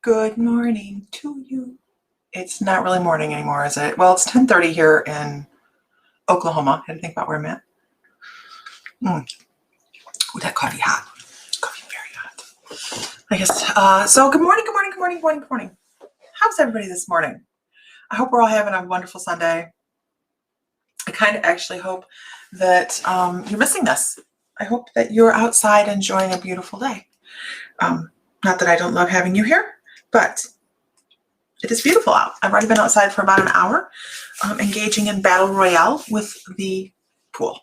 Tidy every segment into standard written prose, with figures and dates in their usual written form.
Good morning to you. It's not really morning anymore, is it? Well, it's 10:30 here in Oklahoma. I had to think about where I'm at. Ooh, that coffee hot. Coffee very hot. I guess, so good morning, good morning, good morning, good morning, good morning. How's everybody this morning? I hope we're all having a wonderful Sunday. I kind of actually hope that you're missing this. I hope that you're outside enjoying a beautiful day. Not that I don't love having you here, but it is beautiful out. I've already been outside for about an hour, engaging in battle royale with the pool.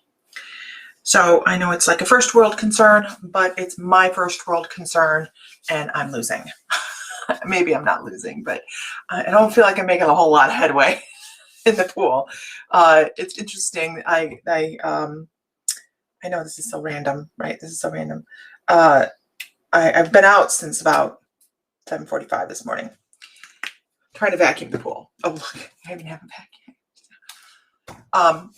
So I know it's like a first world concern, but it's my first world concern and I'm losing. Maybe I'm not losing, but I don't feel like I'm making a whole lot of headway in the pool. It's interesting. I know this is so random, right? This is so random. I've been out since about 7:45 this morning, trying to vacuum the pool. Oh, look, I even have a vacuum.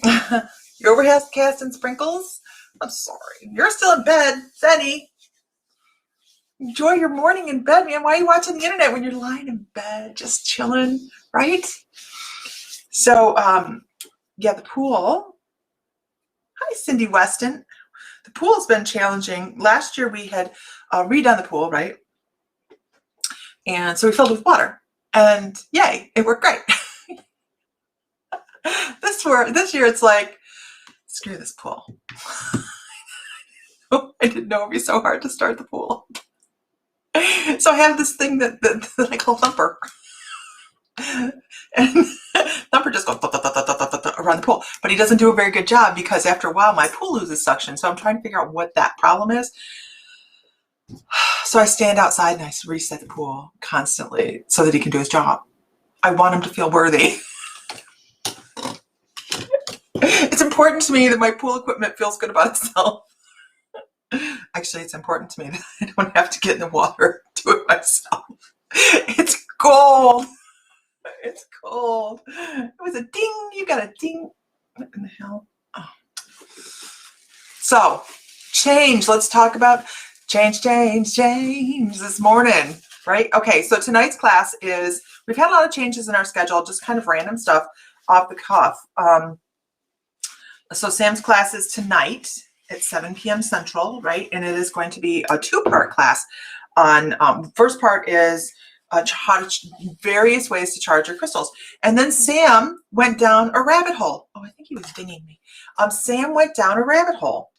Your overcast and sprinkles. I'm sorry. You're still in bed, Benny. Enjoy your morning in bed, man. Why are you watching the internet when you're lying in bed, just chilling, right? So, yeah, the pool. Hi, Cindy Weston. The pool has been challenging. Last year we had redone the pool, right? And so we filled it with water. And yay, it worked great. This year it's like, screw this pool. I didn't know it'd be so hard to start the pool. So I have this thing that I call Thumper. And Thumper just goes around the pool. But he doesn't do a very good job because after a while my pool loses suction. So I'm trying to figure out what that problem is. So I stand outside and I reset the pool constantly so that he can do his job. I want him to feel worthy. It's important to me that my pool equipment feels good about itself. Actually, it's important to me that I don't have to get in the water and do it myself. It's cold. It's cold. It was a ding. You got a ding. What in the hell? Oh. So, change. Let's talk about change this morning, right? Okay, so tonight's class is, we've had a lot of changes in our schedule, just kind of random stuff off the cuff. So Sam's class is tonight at 7 p.m. Central, right? And it is going to be a two-part class on, first part is various ways to charge your crystals. And then Sam went down a rabbit hole. Oh, I think he was dinging me. Sam went down a rabbit hole.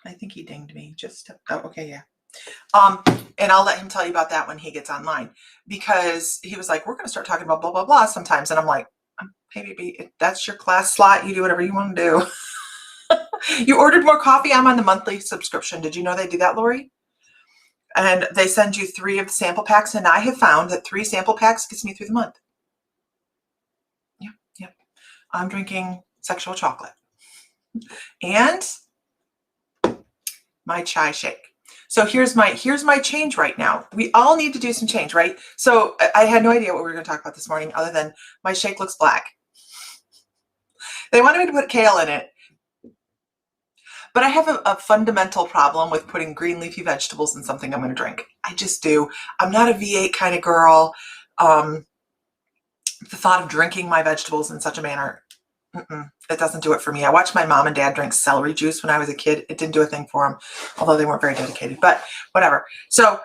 I think he dinged me just, oh, okay, yeah. And I'll let him tell you about that when he gets online, because he was like, we're going to start talking about blah, blah, blah sometimes. And I'm like, hey, baby, if that's your class slot, you do whatever you want to do. You ordered more coffee. I'm on the monthly subscription. Did you know they do that, Lori? And they send you 3 of the sample packs. And I have found that 3 sample packs gets me through the month. Yeah. I'm drinking sexual chocolate and my chai shake. So here's my change right now. We all need to do some change, right? So I had no idea what we were going to talk about this morning other than my shake looks black. They wanted me to put kale in it. But I have a fundamental problem with putting green leafy vegetables in something I'm going to drink. I just do. I'm not a V8 kind of girl. The thought of drinking my vegetables in such a manner, it doesn't do it for me. I watched my mom and dad drink celery juice when I was a kid. It didn't do a thing for them, although they weren't very dedicated, but whatever. So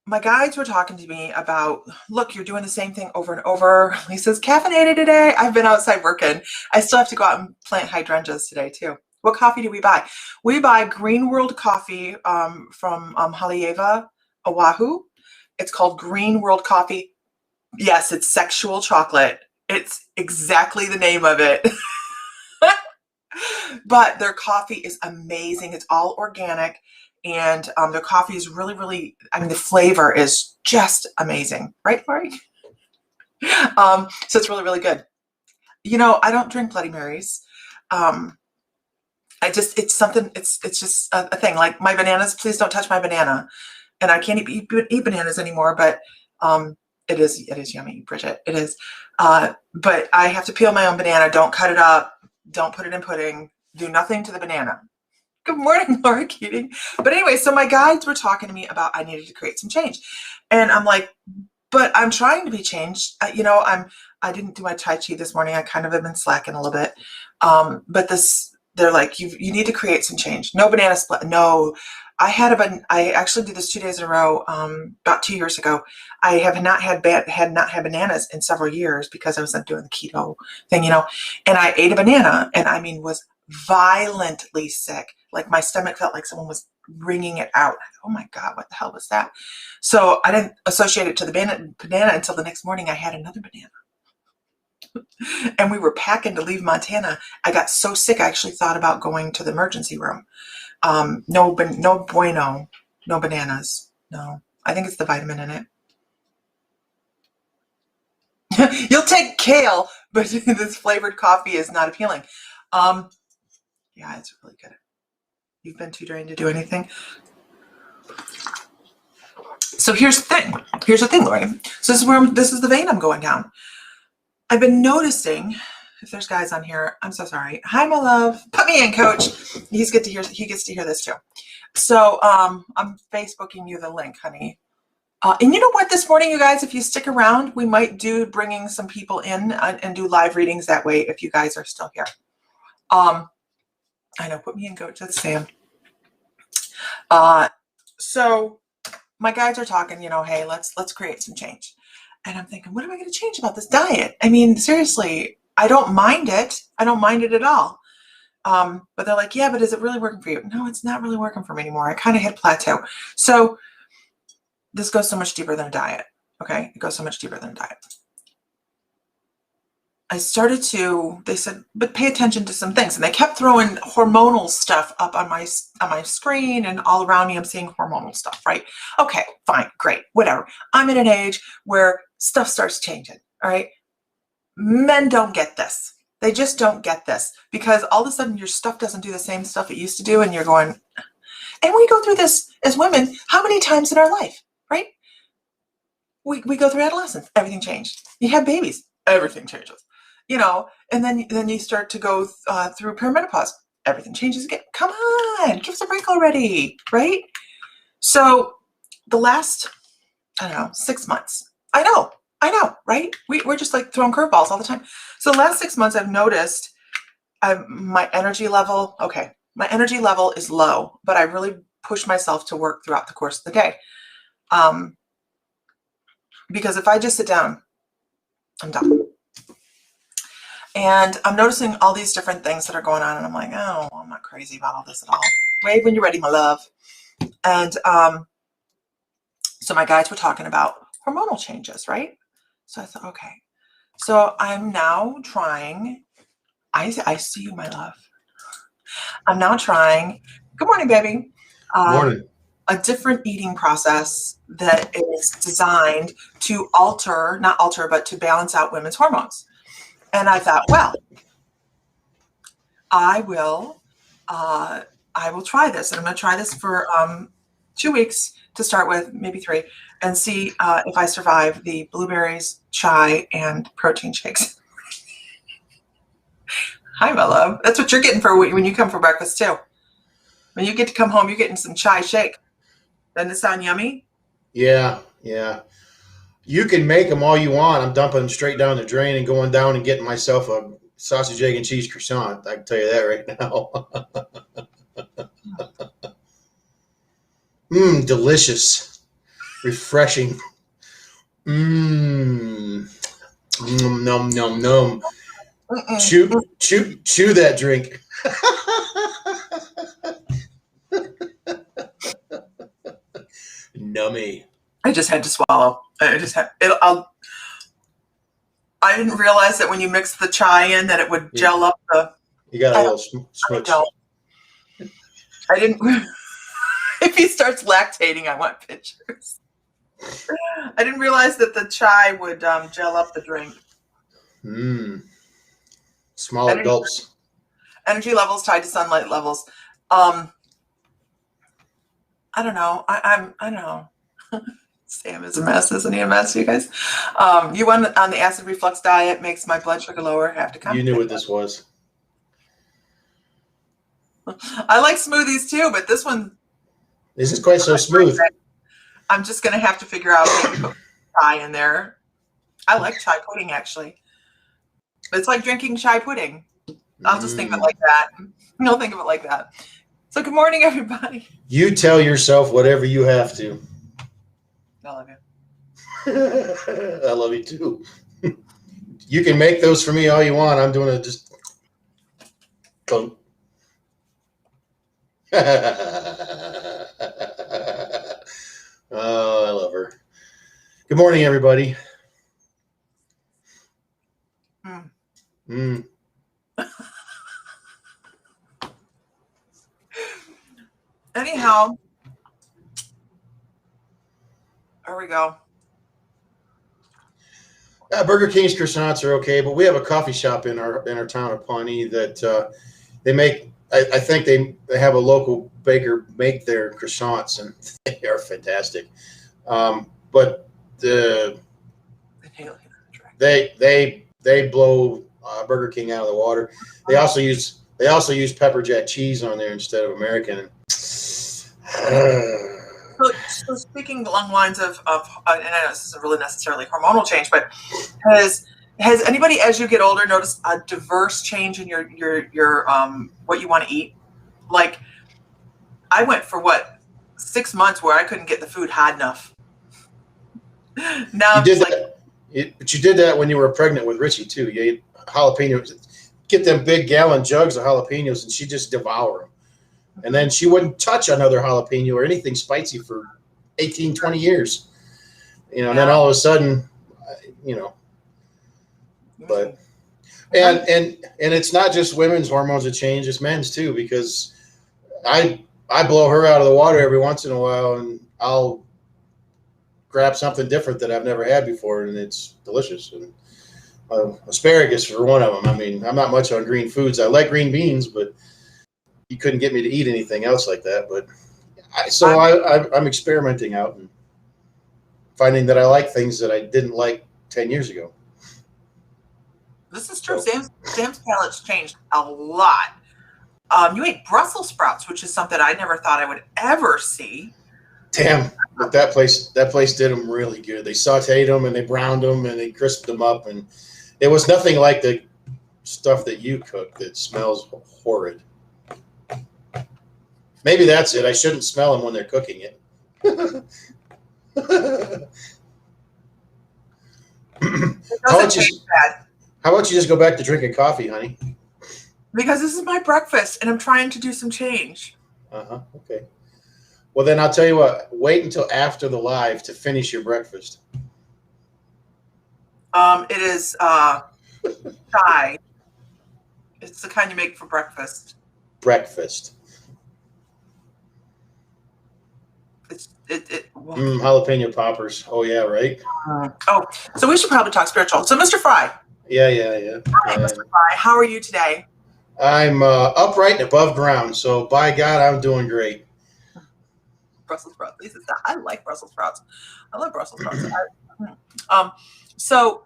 my guides were talking to me about, look, you're doing the same thing over and over. Lisa's caffeinated today. I've been outside working. I still have to go out and plant hydrangeas today too. What coffee do we buy? We buy Green World coffee from Haleiwa, Oahu. It's called Green World Coffee. Yes, it's sexual chocolate. It's exactly the name of it. But their coffee is amazing. It's all organic. And their coffee is really, really, I mean, the flavor is just amazing. Right, Lori? So it's really, really good. You know, I don't drink Bloody Marys. It's something, it's just a thing. Like my bananas, please don't touch my banana. And I can't eat bananas anymore, but it is yummy, Bridget. It is. But I have to peel my own banana. Don't cut it up. Don't put it in pudding. Do nothing to the banana. Good morning, Laura Keating. But anyway, so my guides were talking to me about I needed to create some change. And I'm like, but I'm trying to be changed. I didn't do my Tai Chi this morning. I kind of have been slacking a little bit. But they're like, you need to create some change. No banana split. No, I actually did this 2 days in a row. About 2 years ago, I have not had bananas in several years because I was doing the keto thing, and I ate a banana and I mean, was violently sick. Like my stomach felt like someone was wringing it out. Oh my God, what the hell was that? So I didn't associate it to the banana until the next morning I had another banana. And we were packing to leave Montana. I got so sick, I actually thought about going to the emergency room. No bueno, no bananas. No, I think it's the vitamin in it. You'll take kale, but this flavored coffee is not appealing. Yeah, it's really good. You've been too drained to do anything. So here's the thing. Here's the thing, Lori. So this is the vein I'm going down. I've been noticing, if there's guys on here, I'm so sorry. Hi, my love. Put me in, coach. He gets to hear this too. So I'm Facebooking you the link, honey. And you know what, this morning, you guys, if you stick around, we might do bringing some people in and do live readings that way if you guys are still here. I know, put me in, coach. That's Sam. So my guides are talking, hey, let's create some change. And I'm thinking, what am I going to change about this diet? I mean, seriously, I don't mind it. I don't mind it at all. But they're like, yeah, but is it really working for you? No, it's not really working for me anymore. I kind of hit plateau. So this goes so much deeper than a diet. Okay. It goes so much deeper than a diet. They said, but pay attention to some things. And they kept throwing hormonal stuff up on my screen, and all around me, I'm seeing hormonal stuff, right? Okay, fine, great, whatever. I'm in an age where stuff starts changing, all right? Men don't get this. They just don't get this, because all of a sudden your stuff doesn't do the same stuff it used to do, and you're going, and we go through this as women, how many times in our life, right? We go through adolescence, everything changed. You have babies, everything changes. And then you start to go through perimenopause. Everything changes again. Come on, give us a break already, right? So the last, 6 months. I know, right? We're just like throwing curveballs all the time. So the last 6 months, I've noticed my energy level. Okay, my energy level is low, but I really push myself to work throughout the course of the day. Because if I just sit down, I'm done. And I'm noticing all these different things that are going on, and I'm like, oh, I'm not crazy about all this at all. Wave when you're ready, my love. And so my guides were talking about hormonal changes, right? So I thought, okay. So I'm now trying, I see you, my love. I'm now trying, good morning, baby. Morning. A different eating process that is designed to not alter, but to balance out women's hormones. And I thought, well, I will try this, and I'm going to try this for 2 weeks to start with, maybe 3, and see if I survive the blueberries, chai, and protein shakes. Hi, my love. That's what you're getting for when you come for breakfast too. When you get to come home, you're getting some chai shake. Doesn't it sound yummy? Yeah. You can make them all you want. I'm dumping them straight down the drain and going down and getting myself a sausage, egg, and cheese croissant. I can tell you that right now. Delicious. Refreshing. Nom, nom, nom. Chew that drink. Nummy. I just had to swallow. I didn't realize that when you mix the chai in that it would gel up the... You got a little smudge. I didn't... If he starts lactating, I want pictures. I didn't realize that the chai would gel up the drink. Small gulps. Energy levels tied to sunlight levels. I don't know. I don't know. Sam is a mess, isn't he a mess, you guys? You went on the acid reflux diet, makes my blood sugar lower. Have to come. You knew what this was. I like smoothies too, but this one, This is quite so smooth. I'm just going to have to figure out maybe put chai in there. I like chai pudding, actually. It's like drinking chai pudding. I'll just think of it like that. I'll think of it like that. So good morning, everybody. You tell yourself whatever you have to. I love you. I love you too. You can make those for me all you want. I'm doing it just. Oh, I love her. Good morning, everybody. Anyhow, there we go. Burger King's croissants are okay, but we have a coffee shop in our town of Pawnee that they make. I think they have a local baker make their croissants, and they are fantastic. But they blow Burger King out of the water. They also use pepper jack cheese on there instead of American. So speaking along the lines of and I know this isn't really necessarily hormonal change, but has anybody, as you get older, noticed a diverse change in your what you want to eat? Like, I went for 6 months where I couldn't get the food hot enough. Now I'm just like, but you did that when you were pregnant with Richie too. You ate jalapenos. Get them big gallon jugs of jalapenos, and she just devour them. And then she wouldn't touch another jalapeno or anything spicy for 18, 20 years. And then all of a sudden, but and it's not just women's hormones that change, it's men's too, because I blow her out of the water every once in a while, and I'll grab something different that I've never had before, and it's delicious. And asparagus for one of them. I mean, I'm not much on green foods. I like green beans, but you couldn't get me to eat anything else like that. But I'm experimenting out and finding that I like things that I didn't like 10 years ago. This is true. Sam's palate's changed a lot. You ate Brussels sprouts, which is something I never thought I would ever see. Damn, but that place did them really good. They sauteed them and they browned them and they crisped them up, and it was nothing like the stuff that you cook that smells horrid. Maybe that's it. I shouldn't smell them when they're cooking it. How about you just go back to drinking coffee, honey? Because this is my breakfast, and I'm trying to do some change. Okay. Well, then I'll tell you what. Wait until after the live to finish your breakfast. It is chai. It's the kind you make for breakfast. Breakfast. Jalapeno poppers. Oh yeah, right. So we should probably talk spiritual. So, Mr. Fry. Yeah. Hi, Mr. Fry. How are you today? I'm upright and above ground. So by God, I'm doing great. Brussels sprouts. I like Brussels sprouts. I love Brussels sprouts. So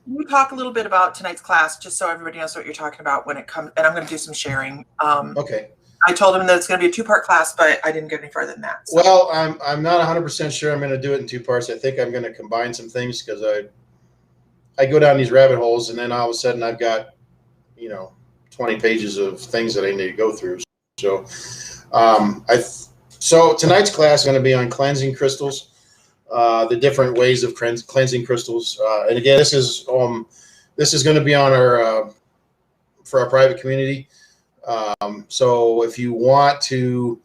we talk a little bit about tonight's class, just so everybody knows what you're talking about when it comes. And I'm going to do some sharing. Okay. I told him that it's going to be a 2-part class, but I didn't get any further than that. So. Well, I'm not 100% sure I'm going to do it in 2 parts. I think I'm going to combine some things because I go down these rabbit holes, and then all of a sudden I've got 20 pages of things that I need to go through. So so tonight's class is going to be on cleansing crystals, the different ways of cleansing crystals. And again, this is going to be on our for our private community. So if you want to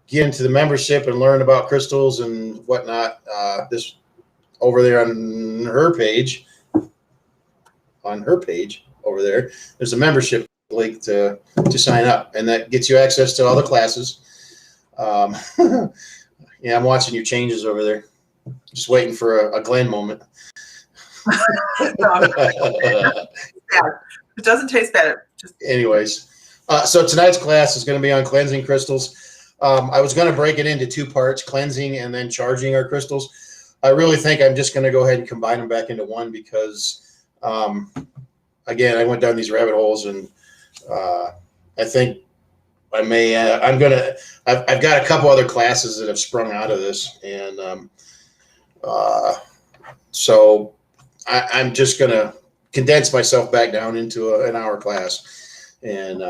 get into the membership and learn about crystals and whatnot, this over there on her page over there, there's a membership link to sign up, and that gets you access to all the classes. Yeah, I'm watching your changes over there. Just waiting for a Glenn moment. It doesn't taste bad. Anyways, so tonight's class is going to be on cleansing crystals. I was going to break it into 2 parts, cleansing and then charging our crystals. I really think I'm just going to go ahead and combine them back into one because, again, I went down these rabbit holes, and I think I may. I'm gonna. I've got a couple other classes that have sprung out of this, and so I'm just gonna condense myself back down into an hour class, and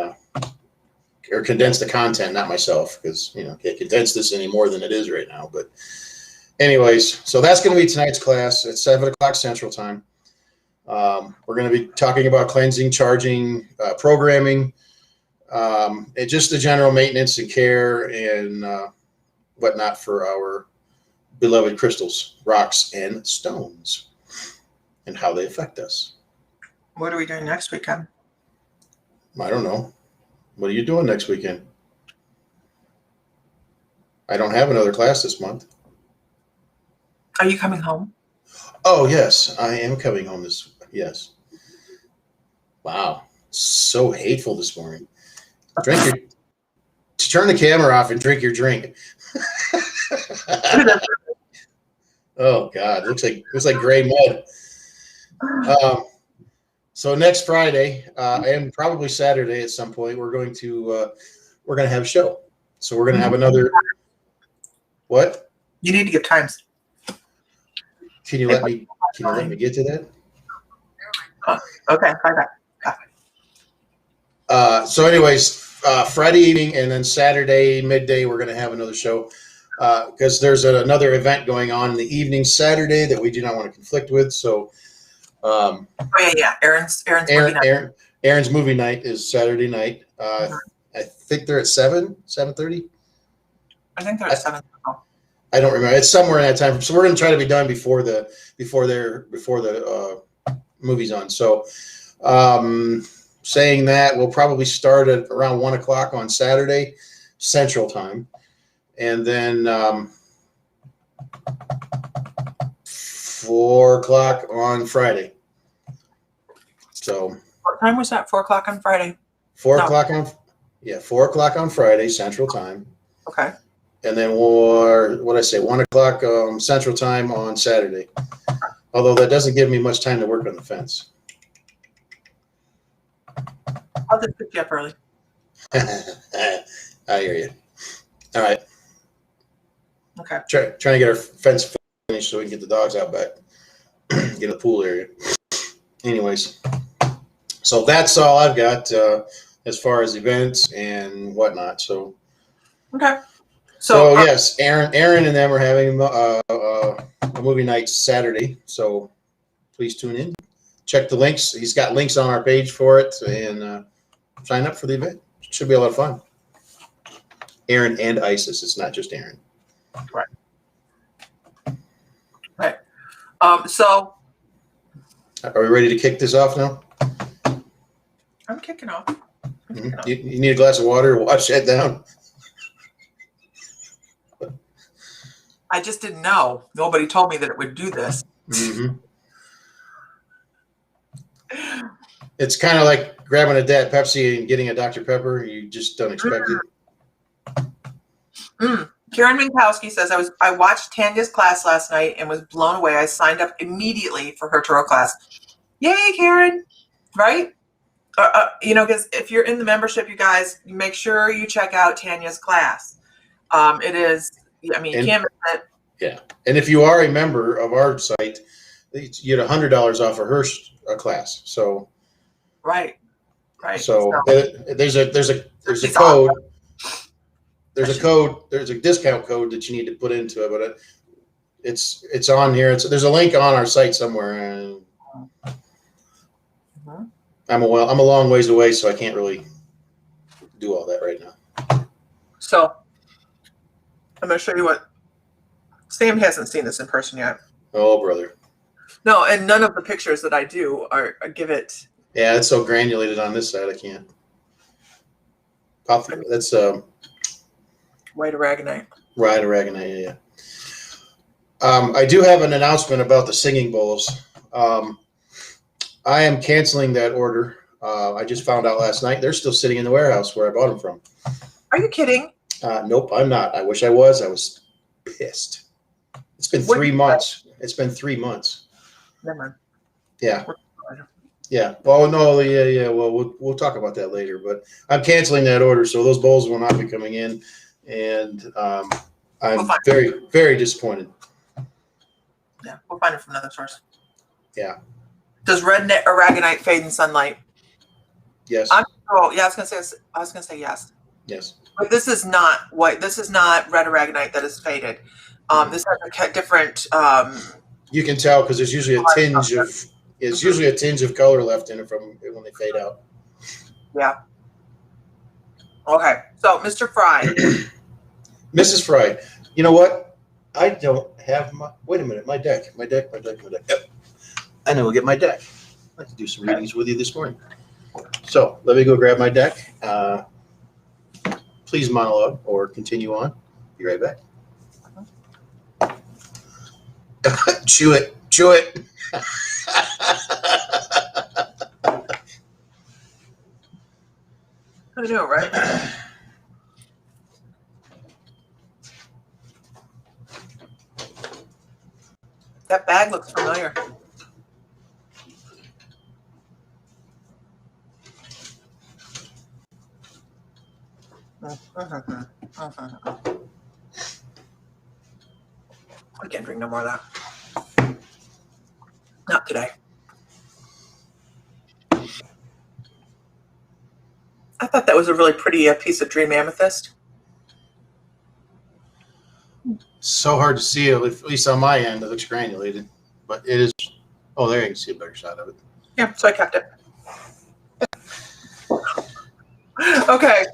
or condense the content, not myself, because can't condense this any more than it is right now. But anyways, so that's going to be tonight's class at 7 o'clock Central Time. We're going to be talking about cleansing, charging, programming, and just the general maintenance and care and whatnot for our beloved crystals, rocks, and stones, and how they affect us. What are we doing next weekend? I don't know. What are you doing next weekend? I don't have another class this month. Are you coming home? Oh, yes, I am coming home yes. Wow. So hateful this morning. Turn the camera off and drink your drink. Oh God, looks like gray mud. So next Friday and probably Saturday at some point, we're going to have a show. So we're going to have another. What? You need to give times. Can you let me get to that? Okay, bye. So anyways, Friday evening and then Saturday midday, we're going to have another show because there's another event going on in the evening Saturday that we do not want to conflict with. So, yeah. Aaron's movie night. Aaron's movie night is Saturday night. I think they're at 7:30. I think they're at 7. I don't remember. It's somewhere in that time. So we're going to try to be done before the movie's on. So, saying that, we'll probably start at around 1 o'clock on Saturday Central Time, and then 4 o'clock on Friday. So what time was that? 4 o'clock on Friday. 4 o'clock on Friday Central Time. Okay. And then 1 o'clock Central Time on Saturday. Although that doesn't give me much time to work on the fence. I'll just pick you up early. I hear you. All right. Okay. Trying to get our fence finished so we can get the dogs out back. Get a pool area. Anyways, so that's all I've got as far as events and whatnot. So. Okay. So yes, Aaron and them are having a movie night Saturday. So please tune in. Check the links. He's got links on our page for it, and sign up for the event. It should be a lot of fun. Aaron and Isis. It's not just Aaron. Right. So. Are we ready to kick this off now? I'm kicking off. Mm-hmm. You need a glass of water to wash that down? I just didn't know. Nobody told me that it would do this. Mm-hmm. It's kind of like grabbing a Pepsi and getting a Dr. Pepper. You just don't expect it. Karen Minkowski says, I watched Tanya's class last night and was blown away. I signed up immediately for her tarot class. Yay, Karen. Right? Because if you're in the membership, you guys, make sure you check out Tanya's class. It is, you can't miss it. Yeah. And if you are a member of our site, you get $100 off of her class. So. Right. So there's a code. There's a discount code that you need to put into it, but it's on here. There's a link on our site somewhere, and I'm a long ways away, so I can't really do all that right now. So I'm going to show you what Sam hasn't seen this in person yet. Oh, brother. No, and none of the pictures that I do give it. Yeah, it's so granulated on this side, I can't. That's White aragonite. White aragonite, yeah. I do have an announcement about the singing bowls. I am canceling that order. I just found out last night they're still sitting in the warehouse where I bought them from. Are you kidding? Nope, I'm not. I wish I was. I was pissed. It's been 3 months. It's been 3 months. Never mind. Yeah. Yeah. Oh no. Yeah. Well, we'll talk about that later. But I'm canceling that order, so those bowls will not be coming in, and I'm very, very disappointed. Yeah, we'll find it from another source. Yeah. Does red aragonite fade in sunlight? Yes. Yeah, I was gonna say yes. Yes. But this is not white. This is not red aragonite that is faded. This has a different. You can tell because there's usually a tinge of. It's usually a tinge of color left in it from when they fade out. Yeah. Okay. So, Mr. Fry. Mrs. Fry. You know what? I don't have my. Wait a minute. My deck. Yep. I know we'll get my deck. I'd like to do some readings with you this morning. So let me go grab my deck. Please monologue or continue on. Be right back. Chew it. I know, right? That bag looks familiar. I can't drink no more of that. Not today. I thought that was a really pretty piece of dream amethyst. So hard to see, at least on my end. It looks granulated, but it is. Oh, there you can see a better shot of it. Yeah, so I kept it. Okay.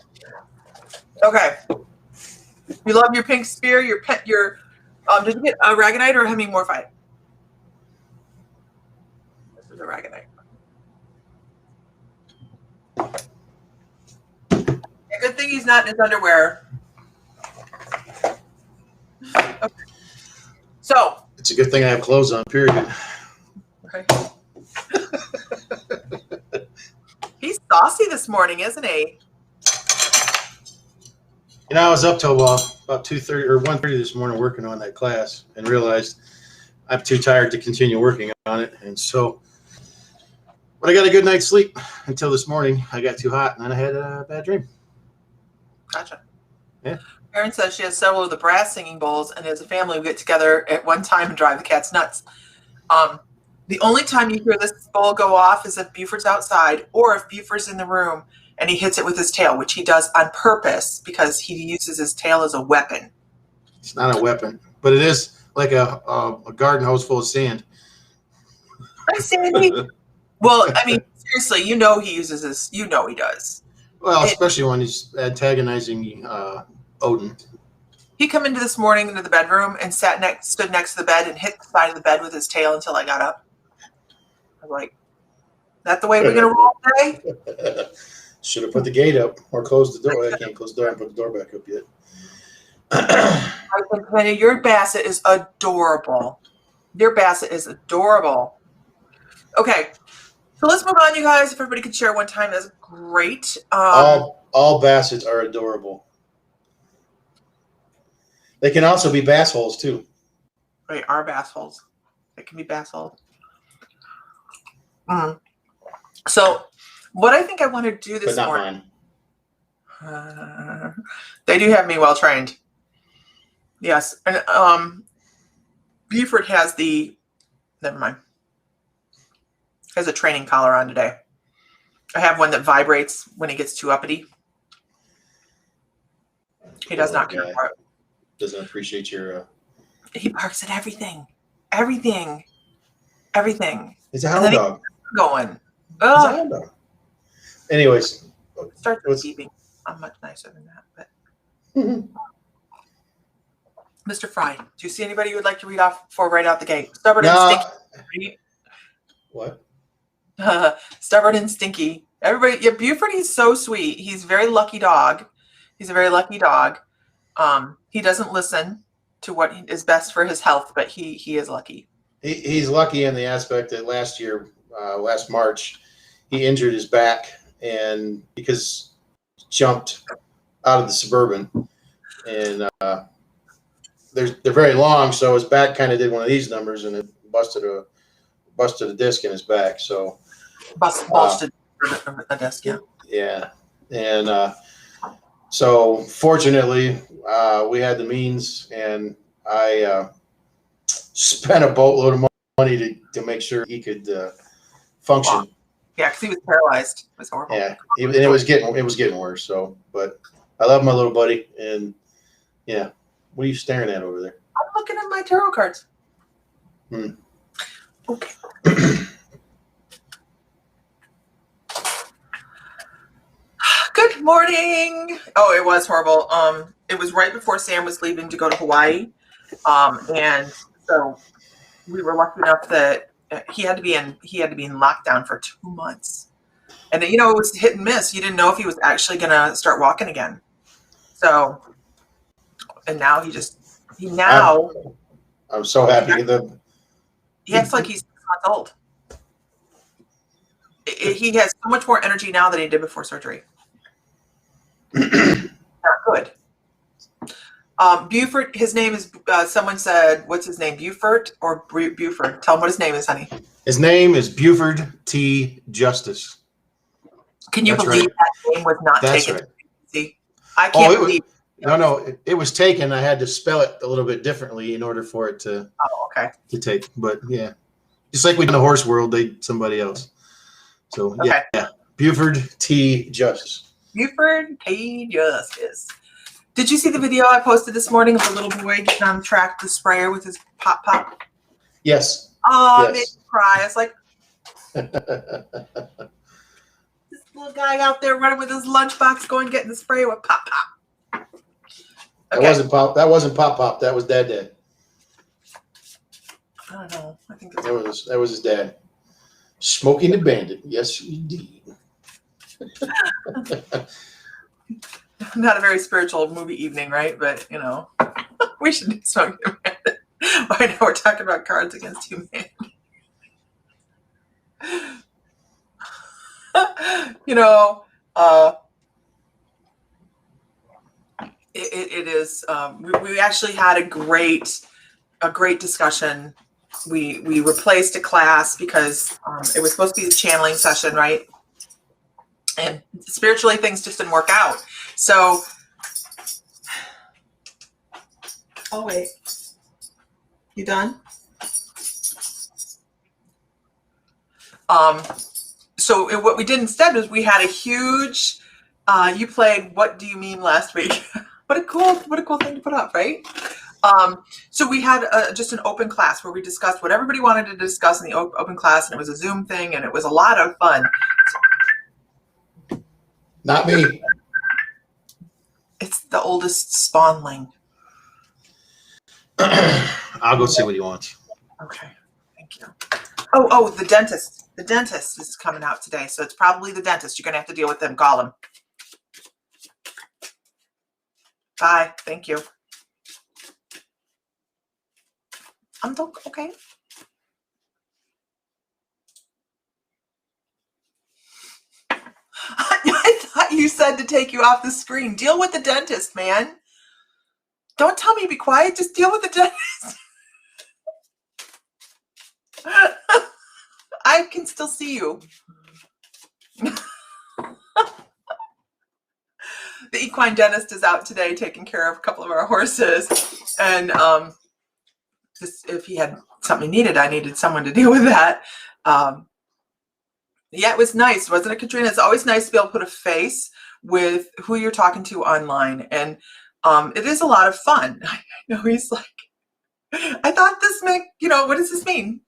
You love your pink spear, your did you get aragonite or hemimorphite? This is aragonite. A good thing he's not in his underwear. Okay. So it's a good thing I have clothes on, period. Okay. He's saucy this morning, isn't he? You know, I was up till about 2:30 or 1:30 this morning working on that class and realized I'm too tired to continue working on it. And so, but I got a good night's sleep until this morning. I got too hot and then I had a bad dream. Gotcha. Yeah. Erin says she has several of the brass singing bowls, and as a family, we get together at one time and drive the cats nuts. The only time you hear this bowl go off is if Buford's outside or if Buford's in the room and he hits it with his tail, which he does on purpose because he uses his tail as a weapon. It's not a weapon, but it is like a garden hose full of sand. Hi, Sandy. Well, I mean, seriously, you know he uses this. You know he does. Well, especially when he's antagonizing Odin. He come into this morning into the bedroom and stood next to the bed and hit the side of the bed with his tail until I got up. I was like, is that the way we're going to roll today? Should have put the gate up or closed the door. I can't close the door and put the door back up yet. I think, Penny, your Basset is adorable. Your Basset is adorable. Okay, so let's move on, you guys. If everybody could share one time, that's great. All Bassets are adorable. They can also be bass holes too. Right, are bass holes. They can be bass holes. So, what I think I want to do this morning. They do have me well trained. Yes, and Buford has the. Never mind. Has a training collar on today. I have one that vibrates when he gets too uppity. He does not care for it. Doesn't appreciate your. He barks at everything. Everything. It's a hound dog. Going. It's a hound dog. Anyways. Start with beeping. I'm much nicer than that. But Mr. Fry, do you see anybody you would like to read off for right out the gate? Stubborn and stinky. What? Stubborn and stinky. Everybody, yeah, Buford, he's so sweet. He's a very lucky dog. He's a very lucky dog. He doesn't listen to what is best for his health, but he is lucky. He's lucky in the aspect that last March, he injured his back and because he jumped out of the Suburban and they're very long, so his back kind of did one of these numbers and it busted a disc in his back. So Bulged the disc, yeah. Yeah. And so fortunately, we had the means, and I spent a boatload of money to make sure he could function. Wow. Yeah, because he was paralyzed. It was horrible. Yeah, and it was getting worse. So, but I love my little buddy, and yeah. What are you staring at over there? I'm looking at my tarot cards. Okay. Good morning. Oh, it was horrible. It was right before Sam was leaving to go to Hawaii. And so we were lucky enough that he had to be in lockdown for 2 months. And then, it was hit and miss. You didn't know if he was actually going to start walking again. So, and now I'm so happy. He acts like he's 6 months old. He has so much more energy now than he did before surgery. Not good. Buford, his name is, someone said, what's his name, Buford or Buford? Tell him what his name is, honey. His name is Buford T. Justice. Can you believe that name was not taken? Right. See, I can't believe. No, it was taken. I had to spell it a little bit differently in order for it to take. But yeah, just like we in the horse world, somebody else. So yeah, Buford T. Justice. Buford T. Justice. Did you see the video I posted this morning of the little boy getting on the track with the sprayer with his pop? Yes. Oh, yes. I made me cry. I was like, this little guy out there running with his lunchbox going getting the sprayer with pop. Okay. That wasn't pop. That was Dad. I don't know. I think that was his dad. Smoking the Bandit. Yes, indeed. Not a very spiritual movie evening, right? But we should do Smoking the Bandit. Right now we're talking about Cards Against Humanity. It is. We actually had a great discussion. We replaced a class because it was supposed to be a channeling session, right? And spiritually, things just didn't work out. So, oh wait, you done? So what we did instead was we had a huge. You played "What Do You Mean" last week. What a cool thing to put up, right? So we had just an open class where we discussed what everybody wanted to discuss in the open class, and it was a Zoom thing, and it was a lot of fun. Not me. It's the oldest spawnling. I'll go see what he wants. Okay, thank you. Oh, the dentist. The dentist is coming out today, so it's probably the dentist. You're gonna have to deal with them. Call him. Bye. Thank you. Okay. I thought you said to take you off the screen. Deal with the dentist, man. Don't tell me to be quiet. Just deal with the dentist. I can still see you. The equine dentist is out today taking care of a couple of our horses. And if he had something needed, I needed someone to deal with that. Yeah, it was nice, wasn't it, Katrina? It's always nice to be able to put a face with who you're talking to online. And it is a lot of fun. I know he's like, I thought this meant, what does this mean?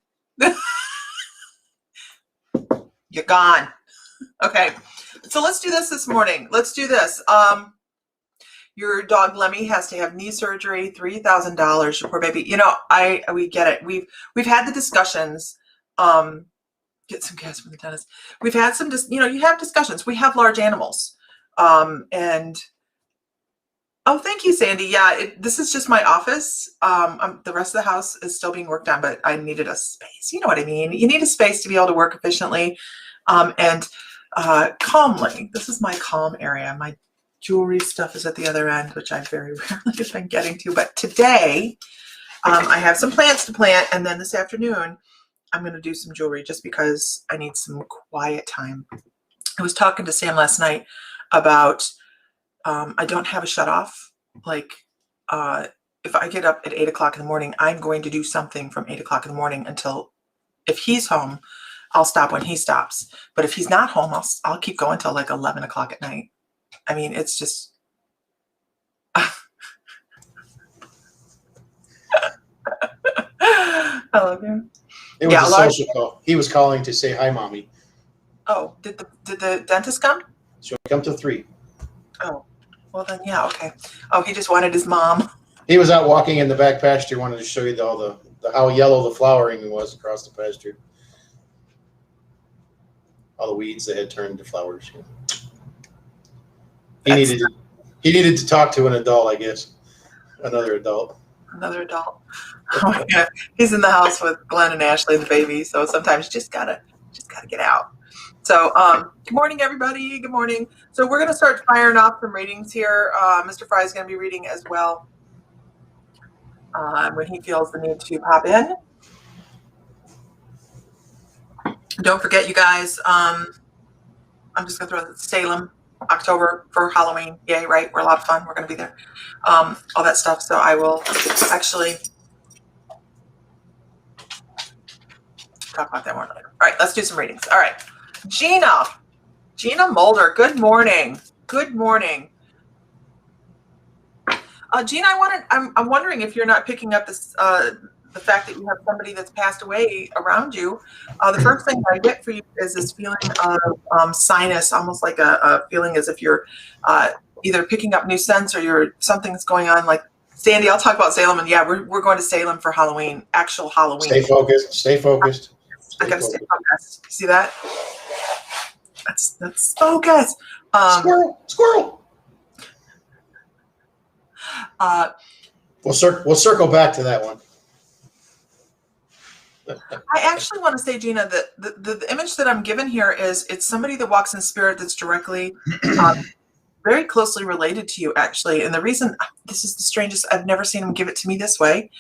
You're gone. Okay. So let's do this morning. Let's do this. Your dog Lemmy has to have knee surgery, $3,000. Your poor baby. We get it. We've had the discussions. Get some gas from the dentist. We've had some. You have discussions. We have large animals, and oh, thank you, Sandy. Yeah, this is just my office. The rest of the house is still being worked on, but I needed a space. You know what I mean? You need a space to be able to work efficiently, and calmly. This is my calm area. My jewelry stuff is at the other end, which I very rarely have been getting to. But today, I have some plants to plant, and then this afternoon, I'm going to do some jewelry just because I need some quiet time. I was talking to Sam last night about I don't have a shut off. Like if I get up at 8 o'clock in the morning, I'm going to do something from 8 o'clock in the morning until, if he's home, I'll stop when he stops. But if he's not home, I'll keep going till like 11 o'clock at night. I mean, it's just. I love him. It was a social call. He was calling to say hi, mommy. Oh, did the dentist come? She'll come to 3. Oh, well then, yeah, okay. Oh, he just wanted his mom. He was out walking in the back pasture. Wanted to show you how yellow the flowering was across the pasture. All the weeds that had turned to flowers. He needed to talk to an adult, I guess. Another adult. Another adult. Oh my God. He's in the house with Glenn and Ashley, the baby. So sometimes you just gotta get out. So good morning, everybody. Good morning. So we're gonna start firing off some readings here. Mr. Fry is gonna be reading as well when he feels the need to pop in. Don't forget, you guys. I'm just gonna throw Salem, October for Halloween. Yay, right? We're a lot of fun. We're gonna be there. All that stuff. So I will actually talk about that more later. All right, let's do some readings. All right, Gina Mulder. Good morning. Good morning. Gina, I'm wondering if you're not picking up this the fact that you have somebody that's passed away around you. The first thing I get for you is this feeling of sinus, almost like a feeling as if you're either picking up new scents or something's going on. Like Sandy, I'll talk about Salem, and yeah, we're going to Salem for Halloween, actual Halloween. Stay focused. Stay focused. I gotta stay focused. See that? That's focus. Squirrel. We'll circle back to that one. I actually want to say, Gina, that the image that I'm given here is it's somebody that walks in spirit that's directly, very closely related to you, actually. And the reason, this is the strangest, I've never seen him give it to me this way,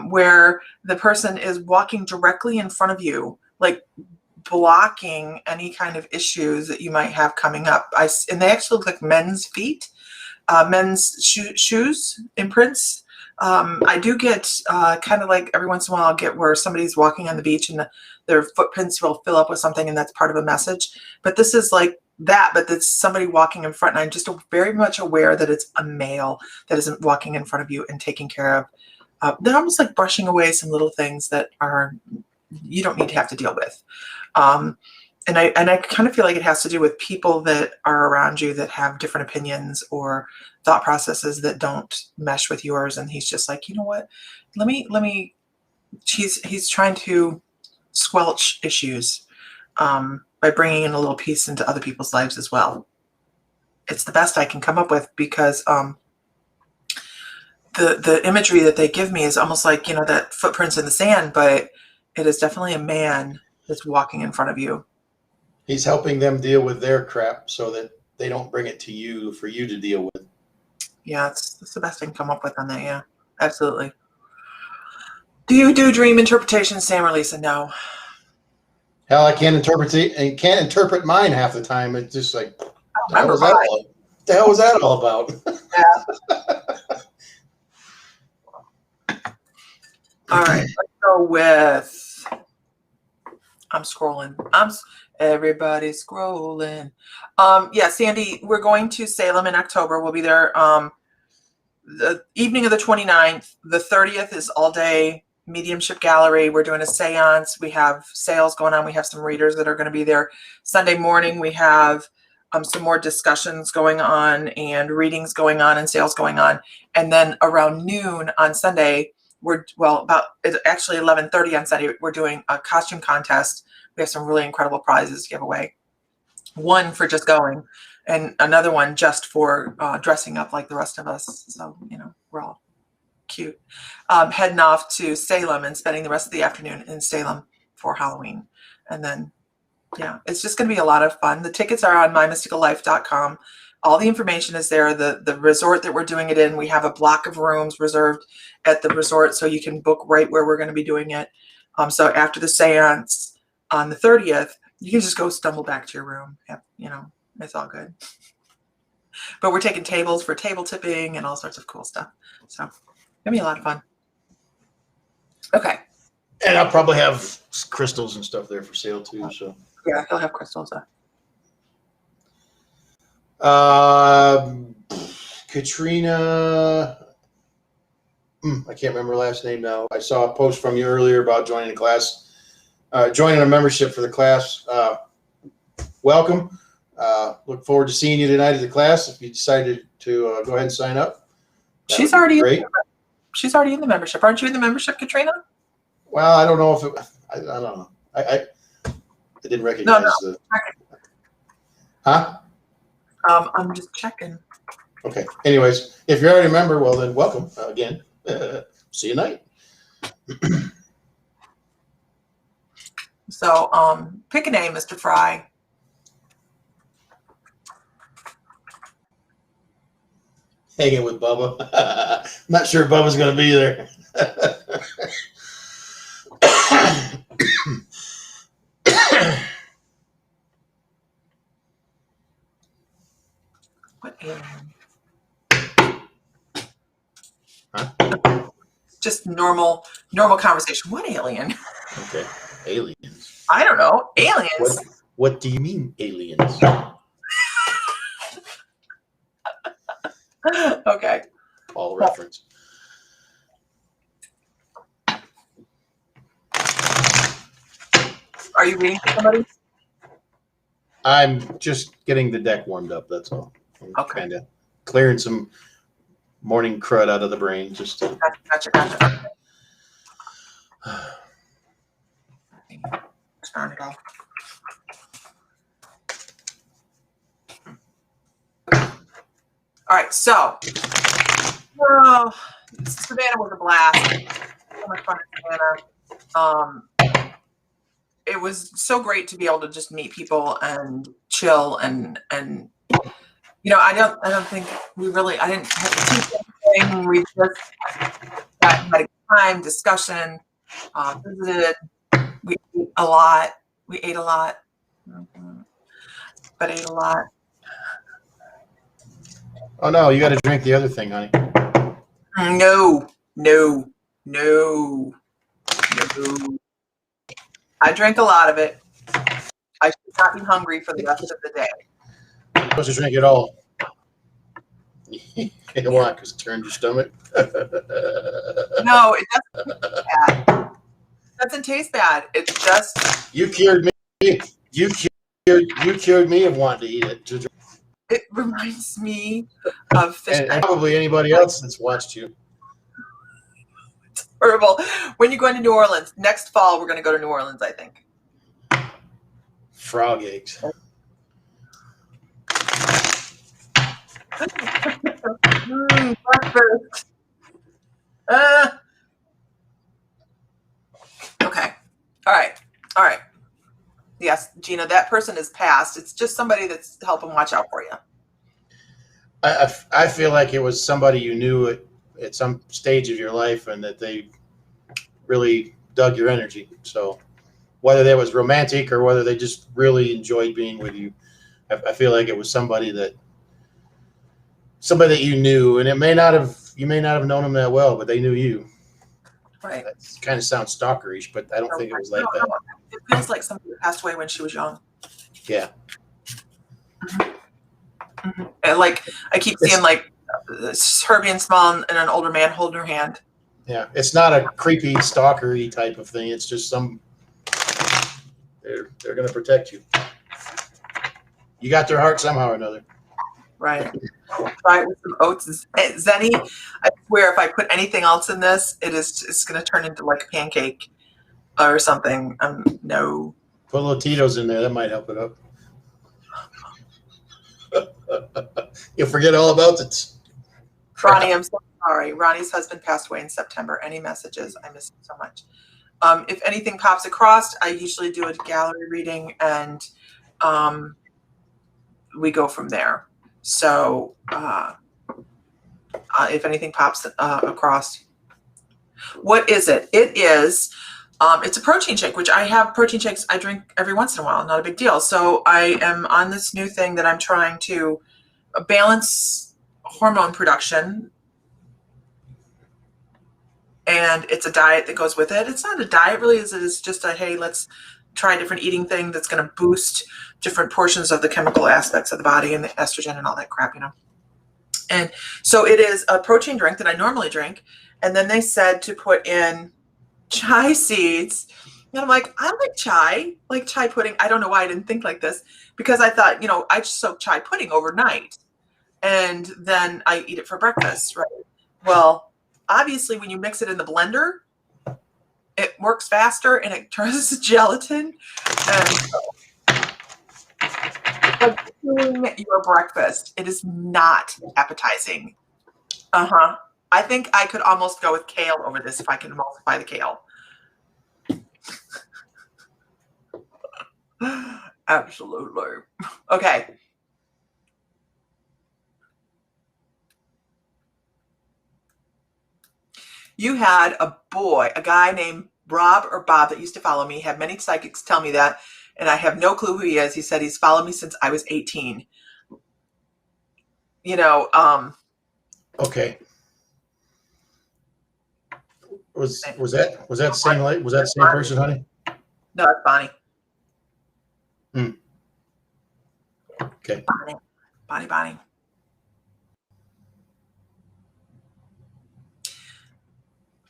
where the person is walking directly in front of you, like blocking any kind of issues that you might have coming up. And they actually look like men's feet, men's shoes, imprints. I do get kind of like every once in a while I'll get where somebody's walking on the beach and their footprints will fill up with something, and that's part of a message. But this is like that, but it's somebody walking in front, and I'm just very much aware that it's a male that isn't walking in front of you and taking care of. They're almost like brushing away some little things that you don't need to have to deal with. And I kind of feel like it has to do with people that are around you that have different opinions or thought processes that don't mesh with yours. And he's just like, you know what? He's trying to squelch issues by bringing in a little peace into other people's lives as well. It's the best I can come up with because the imagery that they give me is almost like, that footprints in the sand, but it is definitely a man that's walking in front of you. He's helping them deal with their crap so that they don't bring it to you for you to deal with. Yeah, that's the best I can come up with on that. Yeah, absolutely. Do you do dream interpretation, Sam or Lisa? No. Hell, I can't interpret mine half the time. It's just like, what the hell was that all about? Yeah. All right, let's go with. I'm scrolling. Everybody's scrolling. Yeah, Sandy, we're going to Salem in October. We'll be there the evening of the 29th. The 30th is all day mediumship gallery. We're doing a seance. We have sales going on. We have some readers that are going to be there. Sunday morning, we have some more discussions going on and readings going on and sales going on. And then around noon on Sunday, it's actually 11:30 on Sunday, we're doing a costume contest. We have some really incredible prizes to give away. One for just going and another one just for dressing up like the rest of us. So, we're all cute. Heading off to Salem and spending the rest of the afternoon in Salem for Halloween. And then, yeah, it's just going to be a lot of fun. The tickets are on mymysticallife.com. All the information is there. The resort that we're doing it in, we have a block of rooms reserved at the resort so you can book right where we're going to be doing it. So after the seance on the 30th, you can just go stumble back to your room. You know, it's all good. But we're taking tables for table tipping and all sorts of cool stuff. So it's gonna be a lot of fun. Okay. And I'll probably have crystals and stuff there for sale too. So yeah, he'll have crystals. Katrina, I can't remember her last name now. I saw a post from you earlier about joining a class, joining a membership for the class. Welcome. Look forward to seeing you tonight at the class. If you decided to go ahead and sign up, she's already she's already in the membership. Aren't you in the membership, Katrina? Well, I don't know if it, I don't know. I didn't recognize the. Huh? I'm just checking. Okay. Anyways, if you're already a member, well then welcome again. See you tonight. So, pick a name, Mr. Fry. Hanging with Bubba. I'm not sure Bubba's going to be there. What alien? Huh? Just normal conversation. What alien? Okay. Aliens. I don't know. Aliens. What do you mean aliens? Okay. All reference. Are you reading for somebody? I'm just getting the deck warmed up. That's all. I'm Okay. Kind of clearing some morning crud out of the brain. Just to... Gotcha. Turn it off. All right, so Savannah was a blast. So much fun at Savannah. It was so great to be able to just meet people and chill and you know, I don't think I didn't have to teach anything. We just had a good time, discussion, visited. We ate a lot. But ate a lot. Oh no, you got to drink the other thing, honey. No. I drank a lot of it. I should not be hungry for the rest of the day. You're supposed to drink it all. You don't want because it turned your stomach. No, it doesn't taste bad. It doesn't taste bad. It's just You cured me. You cured me of wanting to eat it. it reminds me of fish. And probably anybody else that's watched you. It's horrible. When you go into New Orleans next fall, we're going to go to New Orleans, I think. Frog eggs. Breakfast. Okay. All right. Yes, Gina, that person is passed. It's just somebody that's helping watch out for you. I feel like it was somebody you knew at some stage of your life and that they really dug your energy. So whether that was romantic or whether they just really enjoyed being with you, I feel like it was somebody that you knew, and you may not have known them that well, but they knew you. Right. That kind of sounds stalkerish, but I don't think it was like that. No. It feels like somebody that passed away when she was young. Yeah. Mm-hmm. And like I keep seeing like her being small and an older man holding her hand. Yeah, it's not a creepy stalkery type of thing. It's just they're going to protect you. You got their heart somehow or another. Right. Try it with some oats. Zenny, I swear if I put anything else in this, it's going to turn into like a pancake or something. No. Put a little Tito's in there. That might help it up. You'll forget all about it. Ronnie, I'm so sorry. Ronnie's husband passed away in September. Any messages? I miss him so much. If anything pops across, I usually do a gallery reading and we go from there. So if anything pops across, what is it? It is It's a protein shake, which I have protein shakes I drink every once in a while, not a big deal. So I am on this new thing that I'm trying to balance hormone production, and it's a diet that goes with it. It's not a diet really, it's just a, hey, let's try a different eating thing that's going to boost different portions of the chemical aspects of the body and the estrogen and all that crap, you know. And so it is a protein drink that I normally drink. And then they said to put in chai seeds. And I'm like, I like chai pudding. I don't know why I didn't think like this, because I thought, you know, I just soak chai pudding overnight and then I eat it for breakfast, right? Well, obviously when you mix it in the blender, it works faster and it turns to gelatin. And like doing your breakfast, it is not appetizing. I think I could almost go with kale over this if I can emulsify the kale. Absolutely. Okay. You had a guy named Rob or Bob that used to follow me. Have many psychics tell me that, and I have no clue who he is. He said he's followed me since I was 18. You know, Okay. Was that the same person, honey? No, that's Bonnie. Okay. Bonnie.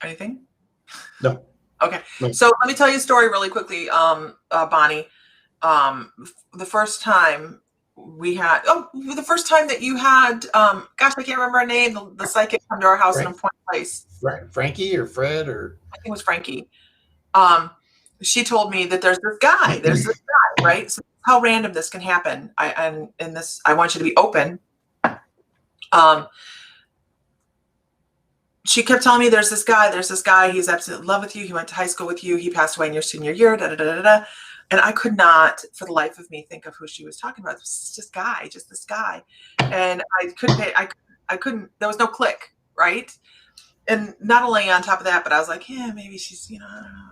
Anything? No. Okay. No. So let me tell you a story really quickly, Bonnie. The first time the first time that you had, gosh, I can't remember her name, the psychic come to our house in a point place. Frankie or Fred or I think it was Frankie. She told me that there's this guy, right? So how random this can happen. I want you to be open. She kept telling me there's this guy, he's absolutely in love with you. He went to high school with you. He passed away in your senior year, And I could not, for the life of me, think of who she was talking about. It was just this guy. And I couldn't, there was no click, right? And not only on top of that, but I was like, yeah, maybe she's, you know, I don't know.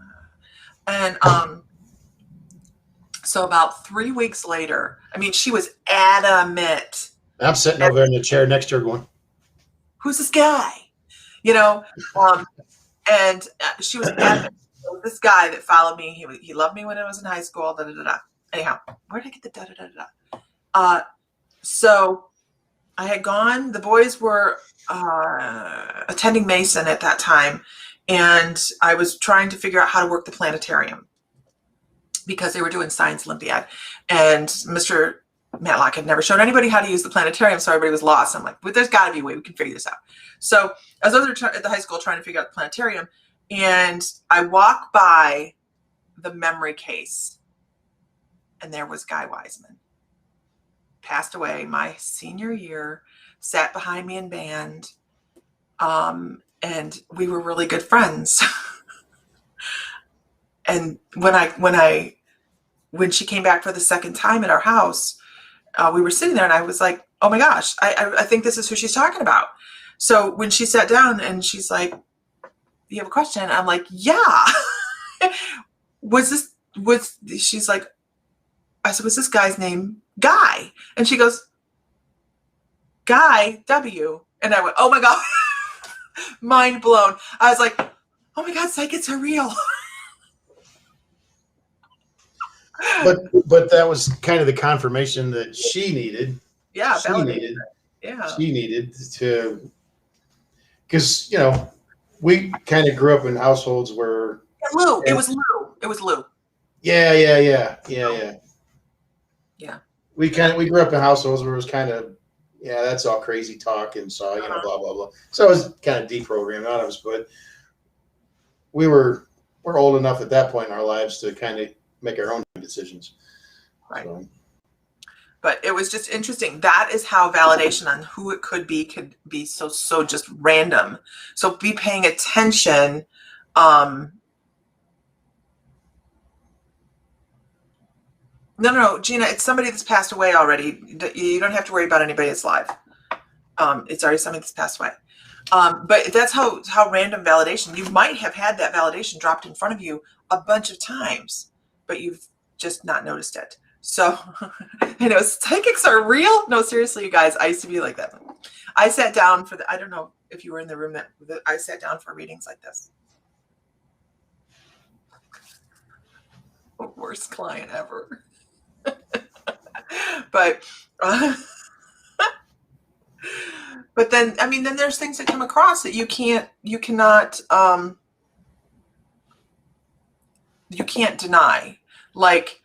And so about 3 weeks later, I mean, she was adamant. I'm sitting over there in the chair next to her going, who's this guy? You know, and she was adamant. This guy that followed me, he loved me when I was in high school. Anyhow, where did I get the so I had gone. The boys were attending Mason at that time, and I was trying to figure out how to work the planetarium because they were doing Science Olympiad, and Mr. Matlock had never shown anybody how to use the planetarium, so everybody was lost. I'm like, but there's got to be a way we can figure this out. So I was over at the high school trying to figure out the planetarium, and I walk by the memory case, and there was Guy Wiseman. Passed away my senior year, sat behind me in band, and we were really good friends. And when she came back for the second time at our house, we were sitting there, and I was like, oh my gosh, I think this is who she's talking about. So when she sat down and she's like, you have a question? I'm like, yeah. She's like, I said, was this guy's name Guy? And she goes, Guy W. And I went, oh my God, mind blown. I was like, oh my God, psychics are real. But that was kind of the confirmation that she needed. Yeah, she needed to, because, you know, we kind of grew up in households where It was Lou. Yeah. We grew up in households where it was kind of, yeah, that's all crazy talk, and so, you know, blah blah blah. So it was kind of deprogrammed out of us, but we're old enough at that point in our lives to kind of make our own decisions. Right. So. But it was just interesting. That is how validation on who it could be so just random. So be paying attention. No, Gina, it's somebody that's passed away already. You don't have to worry about anybody that's live. It's already somebody that's passed away. But that's how random validation. You might have had that validation dropped in front of you a bunch of times, but you've just not noticed it. So, you know, psychics are real. No, seriously, you guys, I used to be like that. I sat down for I don't know if you were in the room that I sat down for readings like this. Worst client ever. But but then, I mean, then there's things that come across that you cannot deny. Like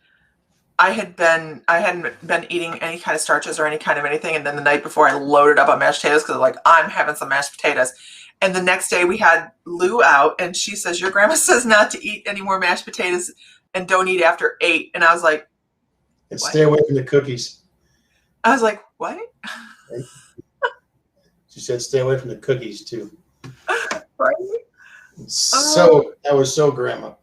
I hadn't been eating any kind of starches or any kind of anything. And then the night before I loaded up on mashed potatoes because like, I'm having some mashed potatoes. And the next day we had Lou out and she says, your grandma says not to eat any more mashed potatoes and don't eat after 8. And I was like, and stay away from the cookies. I was like, what? She said, stay away from the cookies too. Right? So that was so grandma.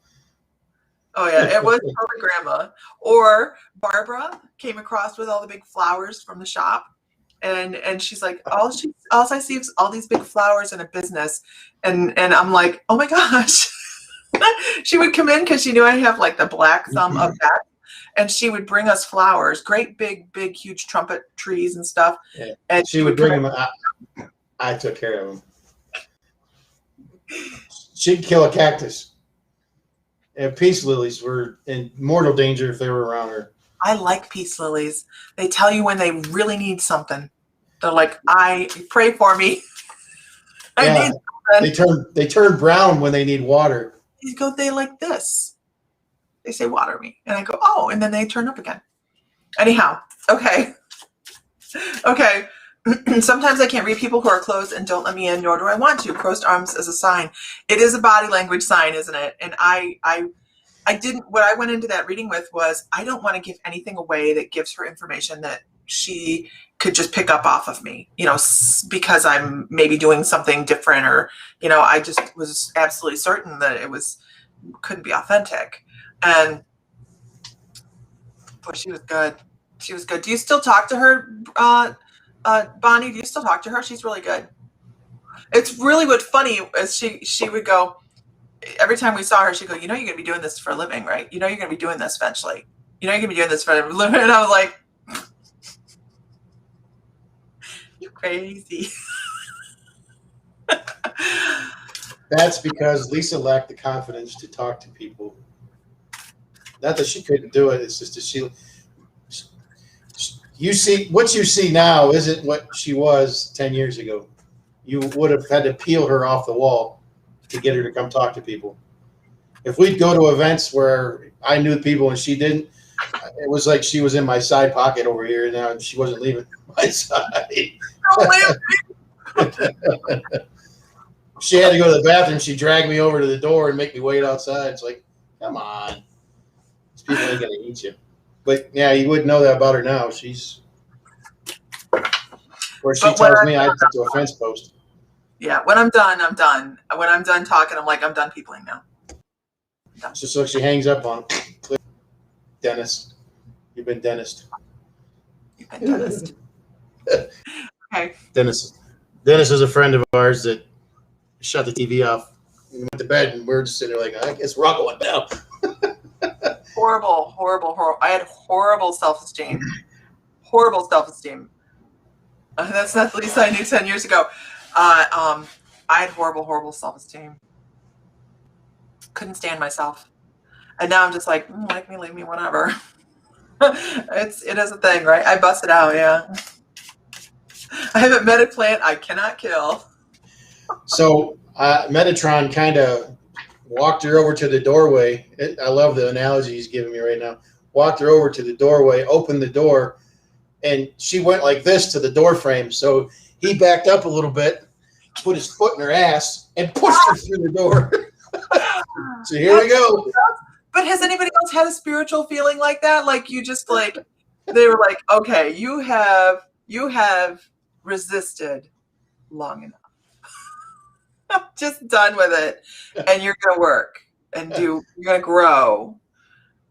Oh yeah, it was probably grandma. Or Barbara came across with all the big flowers from the shop. And she's like, all I see is all these big flowers in a business. And I'm like, oh my gosh. She would come in because she knew I have like the black thumb of that. And she would bring us flowers, great big, huge trumpet trees and stuff. Yeah. And she would bring them. I took care of them. She'd kill a cactus. And peace lilies were in mortal danger if they were around her. I like peace lilies. They tell you when they really need something. They're like, pray for me. I need something. They turn brown when they need water. They like this. They say, water me. And I go, oh, and then they turn up again. Anyhow, okay. Okay. Sometimes I can't read people who are closed and don't let me in, nor do I want to. Crossed arms is a sign. It is a body language sign, isn't it? And what I went into that reading with was, I don't want to give anything away that gives her information that she could just pick up off of me, you know, because I'm maybe doing something different, or, you know, I just was absolutely certain that couldn't be authentic. And boy, she was good. She was good. Do you still talk to her, Bonnie? Do you still talk to her? She's really good. It's really funny as she would go, every time we saw her, she'd go, you know, you're going to be doing this for a living, right? You know, you're going to be doing this eventually. You know, you're going to be doing this for a living. And I was like, you're crazy. That's because Lisa lacked the confidence to talk to people. Not that she couldn't do it. It's just that you see, what you see now isn't what she was 10 years ago. You would have had to peel her off the wall to get her to come talk to people. If we'd go to events where I knew people and she didn't, it was like she was in my side pocket over here now, and she wasn't leaving my side. She had to go to the bathroom. She dragged me over to the door and make me wait outside. It's like, come on. These people ain't going to eat you. But, yeah, you wouldn't know that about her now. She's where she tells me I put to a fence post. Yeah, when I'm done, I'm done. When I'm done talking, I'm like, I'm done peopling now. It's just like she hangs up on him. Dentist. You've been dentist. You've been dentist. Okay. Dennis is a friend of ours that shut the TV off and went to bed, and we're just sitting there like, I guess we're all going down. Horrible. I had horrible self-esteem. Horrible self-esteem. That's not the Lisa I knew 10 years ago. I had horrible self-esteem. Couldn't stand myself. And now I'm just like, like me, leave me, whatever. It is a thing, right? I bust it out, yeah. I haven't met a plant I cannot kill. So Metatron kind of walked her over to the doorway. I love the analogy he's giving me right now. Walked her over to the doorway, opened the door, and she went like this to the door frame. So he backed up a little bit, put his foot in her ass, and pushed her through the door. So here we go. But has anybody else had a spiritual feeling like that? Like you just like, they were like, okay, you have resisted long enough. I'm just done with it. And you're going to work and you're going to grow.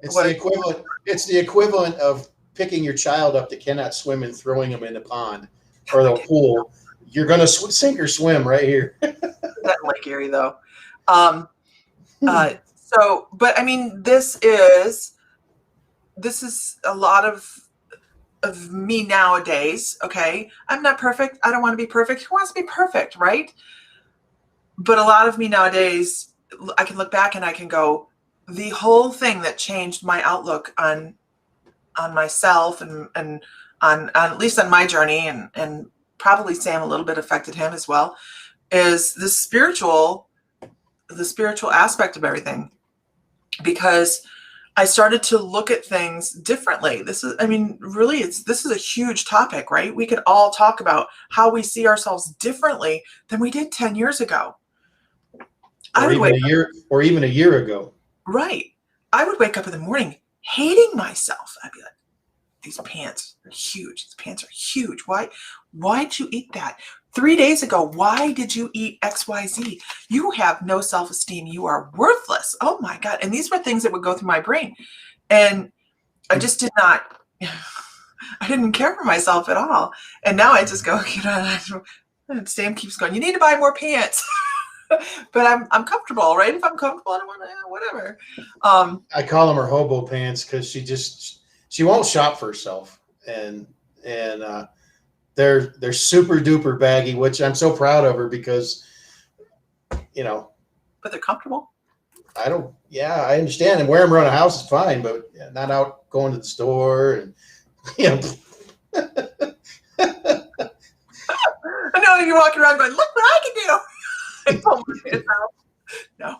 It's the equivalent of picking your child up that cannot swim and throwing them in the pond or the pool. you're going to sink or swim right here. That in Lake Erie, though. So, but I mean, this is a lot of me nowadays. Okay, I'm not perfect. I don't want to be perfect. Who wants to be perfect, right? But a lot of me nowadays, I can look back and I can go, the whole thing that changed my outlook on myself and on at least on my journey, and probably Sam a little bit affected him as well, is the spiritual aspect of everything. Because I started to look at things differently. This is, I mean, really, this is a huge topic, right? We could all talk about how we see ourselves differently than we did 10 years ago. Or even a year ago. Right. I would wake up in the morning hating myself. I'd be like, these pants are huge. These pants are huge. Why'd you eat that? 3 days ago, why did you eat XYZ? You have no self-esteem. You are worthless. Oh my God. And these were things that would go through my brain. And I just did not, I didn't care for myself at all. And now I just go, and Sam keeps going, you need to buy more pants. But I'm comfortable, right? If I'm comfortable, I don't want to, whatever. I call them her hobo pants because she won't shop for herself. And they're super duper baggy, which I'm so proud of her because, you know. But they're comfortable. I understand. And wear them around the house is fine, but not out going to the store. And, you know. I know you're walking around going, look what I can do. And pull my pants out. No.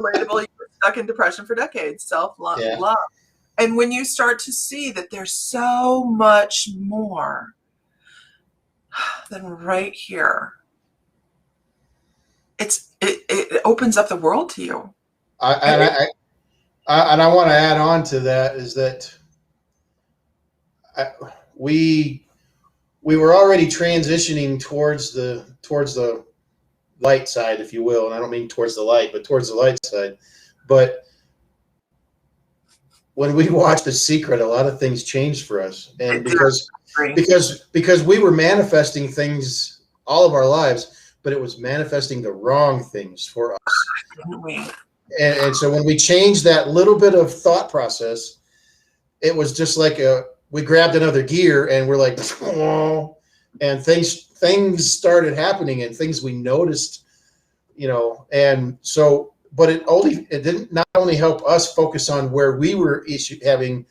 Relatable. You were stuck in depression for decades. Self-love. Yeah. Love. And when you start to see that there's so much more than right here, it opens up the world to you. I want to add on to that is that we were already transitioning towards the light side, if you will. And I don't mean towards the light, but towards the light side. But when we watched The Secret, a lot of things changed for us. And because we were manifesting things all of our lives, but it was manifesting the wrong things for us. And so when we changed that little bit of thought process, it was just like we grabbed another gear and we're like, oh, and things started happening and things we noticed, you know. And so, but it didn't not only help us focus on where we were having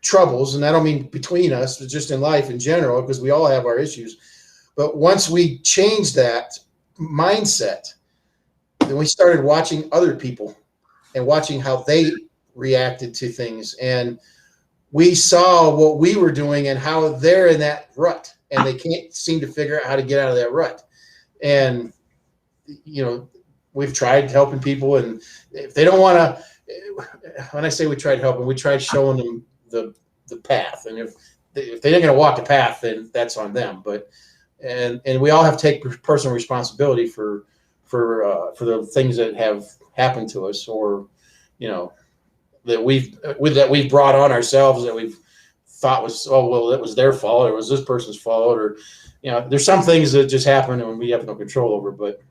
troubles, and I don't mean between us, but just in life in general, because we all have our issues. But once we changed that mindset, then we started watching other people and watching how they reacted to things. And we saw what we were doing and how they're in that rut and they can't seem to figure out how to get out of that rut. And, you know, we've tried helping people, and if they don't want to, when I say we tried helping, we tried showing them the path. And if they're not going to walk the path, then that's on them. But, and we all have to take personal responsibility for the things that have happened to us, or, you know, that we've brought on ourselves, that we've thought was, oh, well, that was their fault, or it was this person's fault, or, you know, there's some things that just happen and we have no control over. But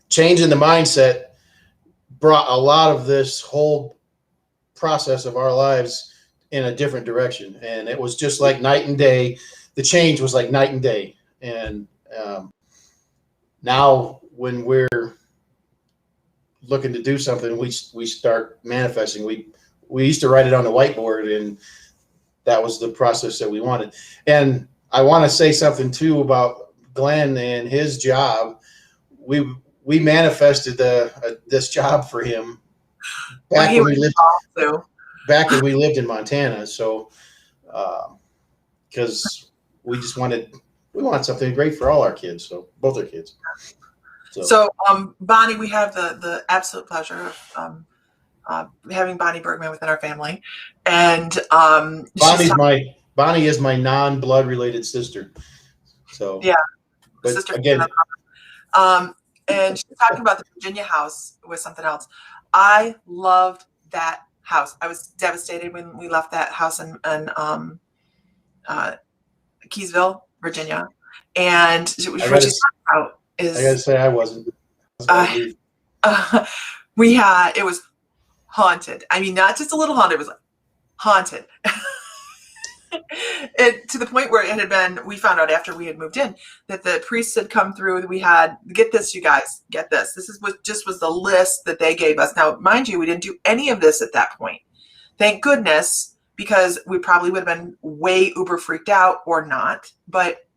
changing the mindset brought a lot of this whole process of our lives in a different direction. And it was just like night and day. The change was like night and day. And now when we're looking to do something, we start manifesting. We used to write it on the whiteboard, and that was the process that we wanted. And I want to say something too about Glenn and his job. We manifested this job for him back when we lived in Montana. So because we want something great for all our kids, so both our kids. So Bonnie, we have the absolute pleasure of having Bonnie Bergman within our family, and Bonnie is my non-blood related sister. So yeah, but sister again, and she's talking about the Virginia house with something else. I loved that house. I was devastated when we left that house in Keysville, Virginia. And I what gotta, she's talking about I gotta is say I wasn't. I was about to leave. it was haunted. I mean, not just a little haunted, it was like haunted. To the point where it had been, we found out after we had moved in that the priests had come through. We had, get this, you guys, get this. This is what just was the list that they gave us. Now, mind you, we didn't do any of this at that point. Thank goodness, because we probably would have been way uber freaked out or not. But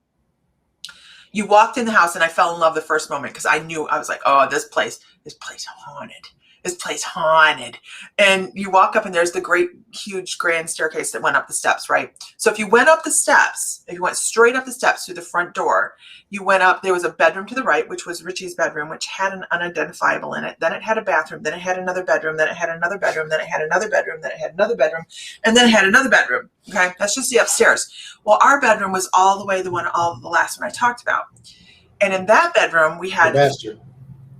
you walked in the house and I fell in love the first moment because I knew, I was like, oh, this place haunted. This place haunted. And you walk up and there's the great, huge, grand staircase that went up the steps, right? So if you went up the steps, if you went straight up the steps through the front door, you went up, there was a bedroom to the right, which was Richie's bedroom, which had an unidentifiable in it. Then it had a bathroom. Then it had another bedroom. Then it had another bedroom. Then it had another bedroom. Then it had another bedroom. And then it had another bedroom. Okay. That's just the upstairs. Well, our bedroom was all the way the last one I talked about. And in that bedroom, we had... The master.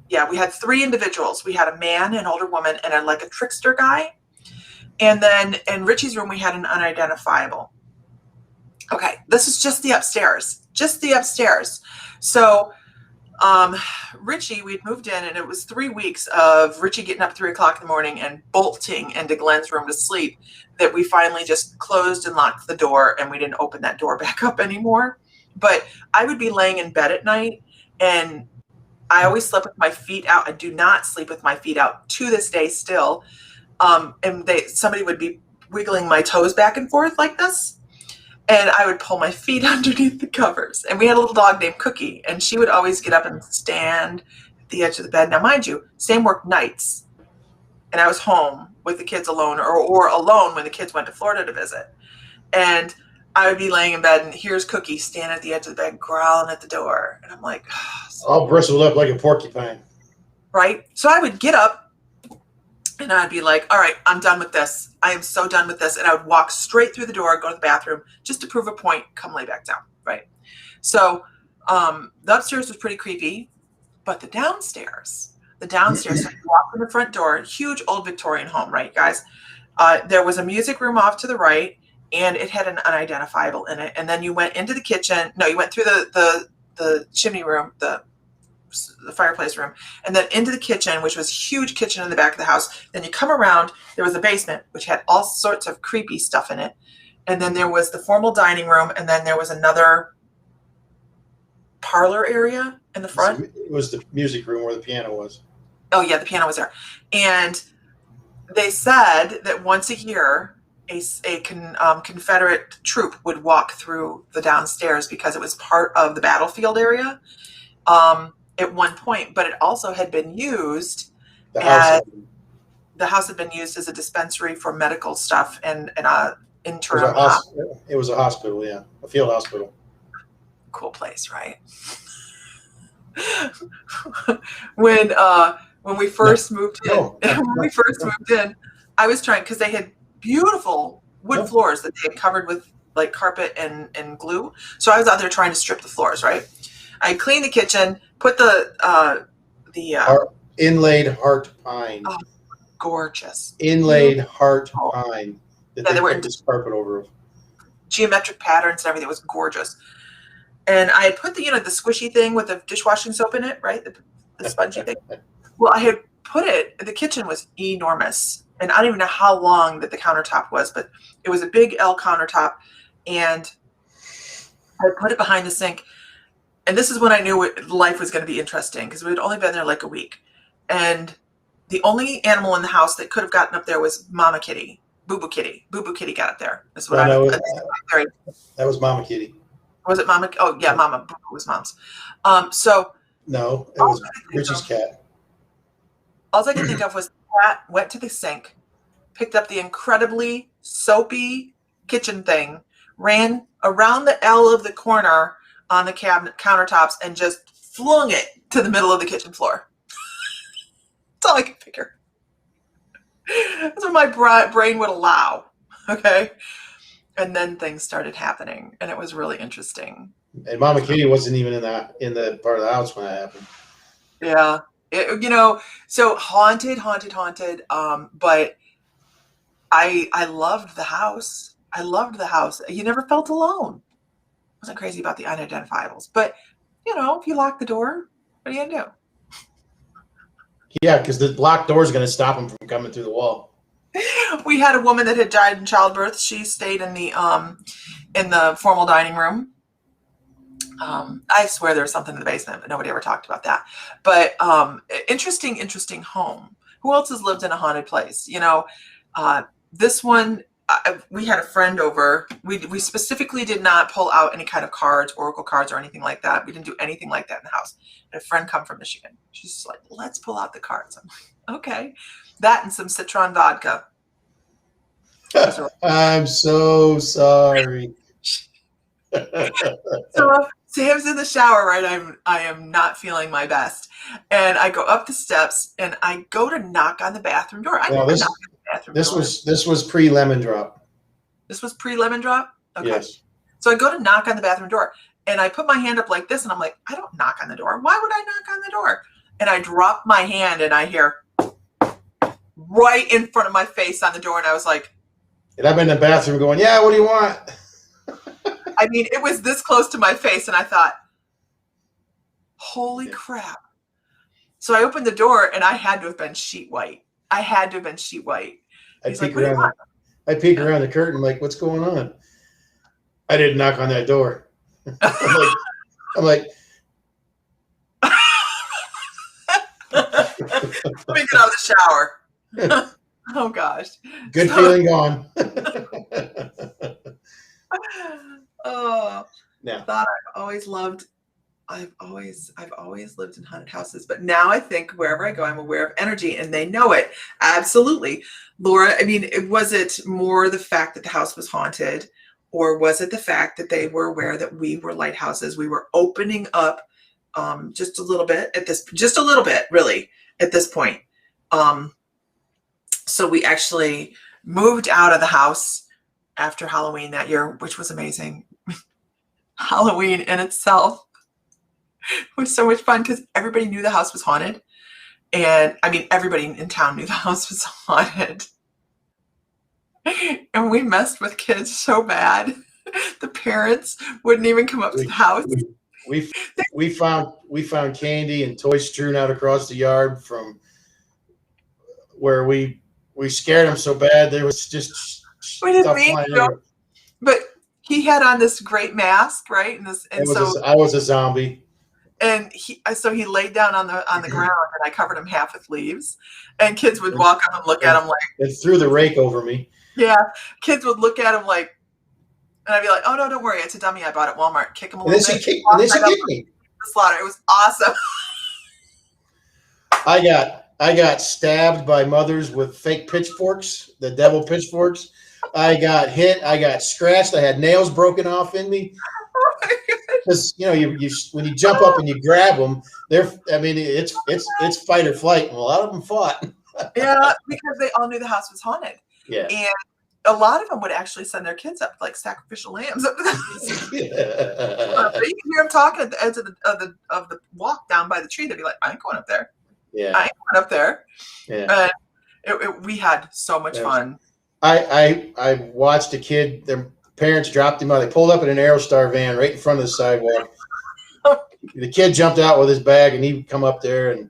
Yeah, we had 3 individuals. We had a man, an older woman, and like a trickster guy. And then in Richie's room, we had an unidentifiable. Okay, this is just the upstairs. Just the upstairs. So Richie, we'd moved in, and it was 3 weeks of Richie getting up at 3 o'clock in the morning and bolting into Glenn's room to sleep that we finally just closed and locked the door, and we didn't open that door back up anymore. But I would be laying in bed at night, and I always slept with my feet out. I do not sleep with my feet out to this day still. And somebody would be wiggling my toes back and forth like this. And I would pull my feet underneath the covers. And we had a little dog named Cookie. And she would always get up and stand at the edge of the bed. Now, mind you, Sam worked nights. And I was home with the kids alone or alone when the kids went to Florida to visit. And I would be laying in bed, and here's Cookie standing at the edge of the bed, growling at the door. And I'm like, all bristled up like a porcupine. Right? So I would get up, and I'd be like, all right, I'm done with this. I am so done with this. And I would walk straight through the door, go to the bathroom, just to prove a point, come lay back down, right? So the upstairs was pretty creepy, but the downstairs, so you walk in the front door, huge old Victorian home, right, guys? There was a music room off to the right, and it had an unidentifiable in it. And then you went into the kitchen. No, you went through the chimney room, the fireplace room, and then into the kitchen, which was a huge kitchen in the back of the house. Then you come around, there was a basement, which had all sorts of creepy stuff in it. And then there was the formal dining room, and then there was another parlor area in the front. It was the music room where the piano was. Oh, yeah, the piano was there. And they said that once a year, a Confederate troop would walk through the downstairs because it was part of the battlefield area at one point, but it also had been used the house had been used as a dispensary for medical stuff and interim. It was a hospital, yeah, a field hospital. Cool place, right? When we first moved in, I was trying, because they had beautiful wood floors that they had covered with like carpet and glue. So I was out there trying to strip the floors, right? I cleaned the kitchen, put the inlaid heart pine. Oh, gorgeous. Inlaid heart pine that they put this carpet over. Geometric patterns and everything. It was gorgeous. And I had put the squishy thing with the dishwashing soap in it, right? The spongy thing. Well, I had put it, the kitchen was enormous. And I don't even know how long that the countertop was, but it was a big L countertop. And I put it behind the sink. And this is when I knew life was going to be interesting, because we had only been there like a week. And the only animal in the house that could have gotten up there was Mama Kitty, Boo Boo Kitty. Boo Boo Kitty got up there. That's what that was Mama Kitty. Was it Mama? Oh, yeah, Mama. Boo Boo was Mom's. So. No, it was Richie's cat. All I could think of was the cat went to the sink, picked up the incredibly soapy kitchen thing, ran around the L of the corner on the cabinet countertops, and just flung it to the middle of the kitchen floor. That's all I could figure. That's what my brain would allow. Okay. And then things started happening, and it was really interesting. And Mama Kitty wasn't even in the part of the house when that happened. Yeah. So haunted. But I loved the house. I loved the house. You never felt alone. Wasn't crazy about the unidentifiables, but if you lock the door, what are you gonna Yeah, because the locked door is going to stop them from coming through the wall. do? We had a woman that had died in childbirth. She stayed in the formal dining room. I swear there was something in the basement, but nobody ever talked about that. But interesting home. Who else has lived in a haunted place? This one, we had a friend over. We specifically did not pull out any kind of cards, oracle cards, or anything like that. We didn't do anything like that in the house. And a friend come from Michigan. She's just like, let's pull out the cards. I'm like, okay. That and some citron vodka. I'm so sorry. So Sam's in the shower, right? I am not feeling my best. And I go up the steps and I go to knock on the bathroom door. I never knocked on the bathroom door. This was pre-lemon drop. This was pre-lemon drop? Okay. Yes. So I go to knock on the bathroom door and I put my hand up like this and I'm like, I don't knock on the door. Why would I knock on the door? And I drop my hand and I hear right in front of my face on the door. And I was like, and I've been in the bathroom going, yeah, what do you want? I mean, it was this close to my face, and I thought, holy crap. So I opened the door, and I had to have been sheet white. I had to have been sheet white. He's like, what do you want? I peek around the curtain, like, what's going on? I didn't knock on that door. I'm like, let me get out of the shower. Oh, gosh. Good feeling gone. Oh, yeah. I thought I've always lived in haunted houses, but now I think wherever I go, I'm aware of energy and they know it. Absolutely. Laura, I mean, was it more the fact that the house was haunted, or was it the fact that they were aware that we were lighthouses? We were opening up just a little bit really at this point. So we actually moved out of the house after Halloween that year, which was amazing. Halloween in itself was so much fun because everybody knew the house was haunted. And I mean, everybody in town knew the house was haunted. And we messed with kids so bad. The parents wouldn't even come up to the house. We found candy and toys strewn out across the yard from where we scared them so bad there was just we didn't mean to, but he had on this great mask, right? I was a zombie. And he laid down on the ground, and I covered him half with leaves. And kids would walk up and look at him like, and threw the rake over me. Yeah, kids would look at him like, and I'd be like, "Oh no, don't worry, it's a dummy I bought at Walmart." Kick him a little bit. And then she kicked me. The slaughter. It was awesome. I got stabbed by mothers with fake pitchforks, the devil pitchforks. I got hit. I got scratched. I had nails broken off in me. Because you when you jump up and you grab them, it's fight or flight, and a lot of them fought. Yeah, because they all knew the house was haunted. Yeah, and a lot of them would actually send their kids up like sacrificial lambs. Yeah. But you can hear them talking at the edge of the walk down by the tree. They'd be like, "I ain't going up there. Yeah, I ain't going up there." Yeah, we had so much fun. I watched a kid. Their parents dropped him out. They pulled up in an Aerostar van right in front of the sidewalk. The kid jumped out with his bag, and he come up there and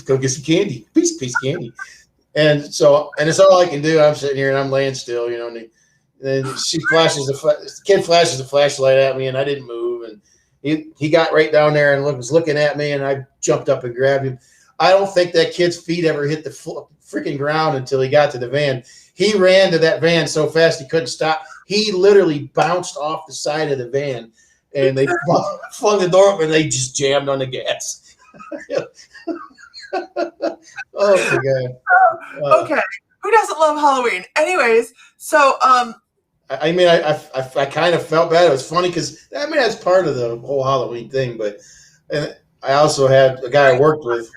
go get some candy, piece of candy. And it's all I can do. I'm sitting here and I'm laying still, and then the kid flashes a flashlight at me, and I didn't move. And he got right down there and was looking at me, and I jumped up and grabbed him. I don't think that kid's feet ever hit the freaking ground until he got to the van. He ran to that van so fast he couldn't stop. He literally bounced off the side of the van, and they flung the door open, and they just jammed on the gas. Oh my God. Okay. Who doesn't love Halloween? Anyways, so I mean, I kind of felt bad. It was funny because that's part of the whole Halloween thing. But I also had a guy I worked with.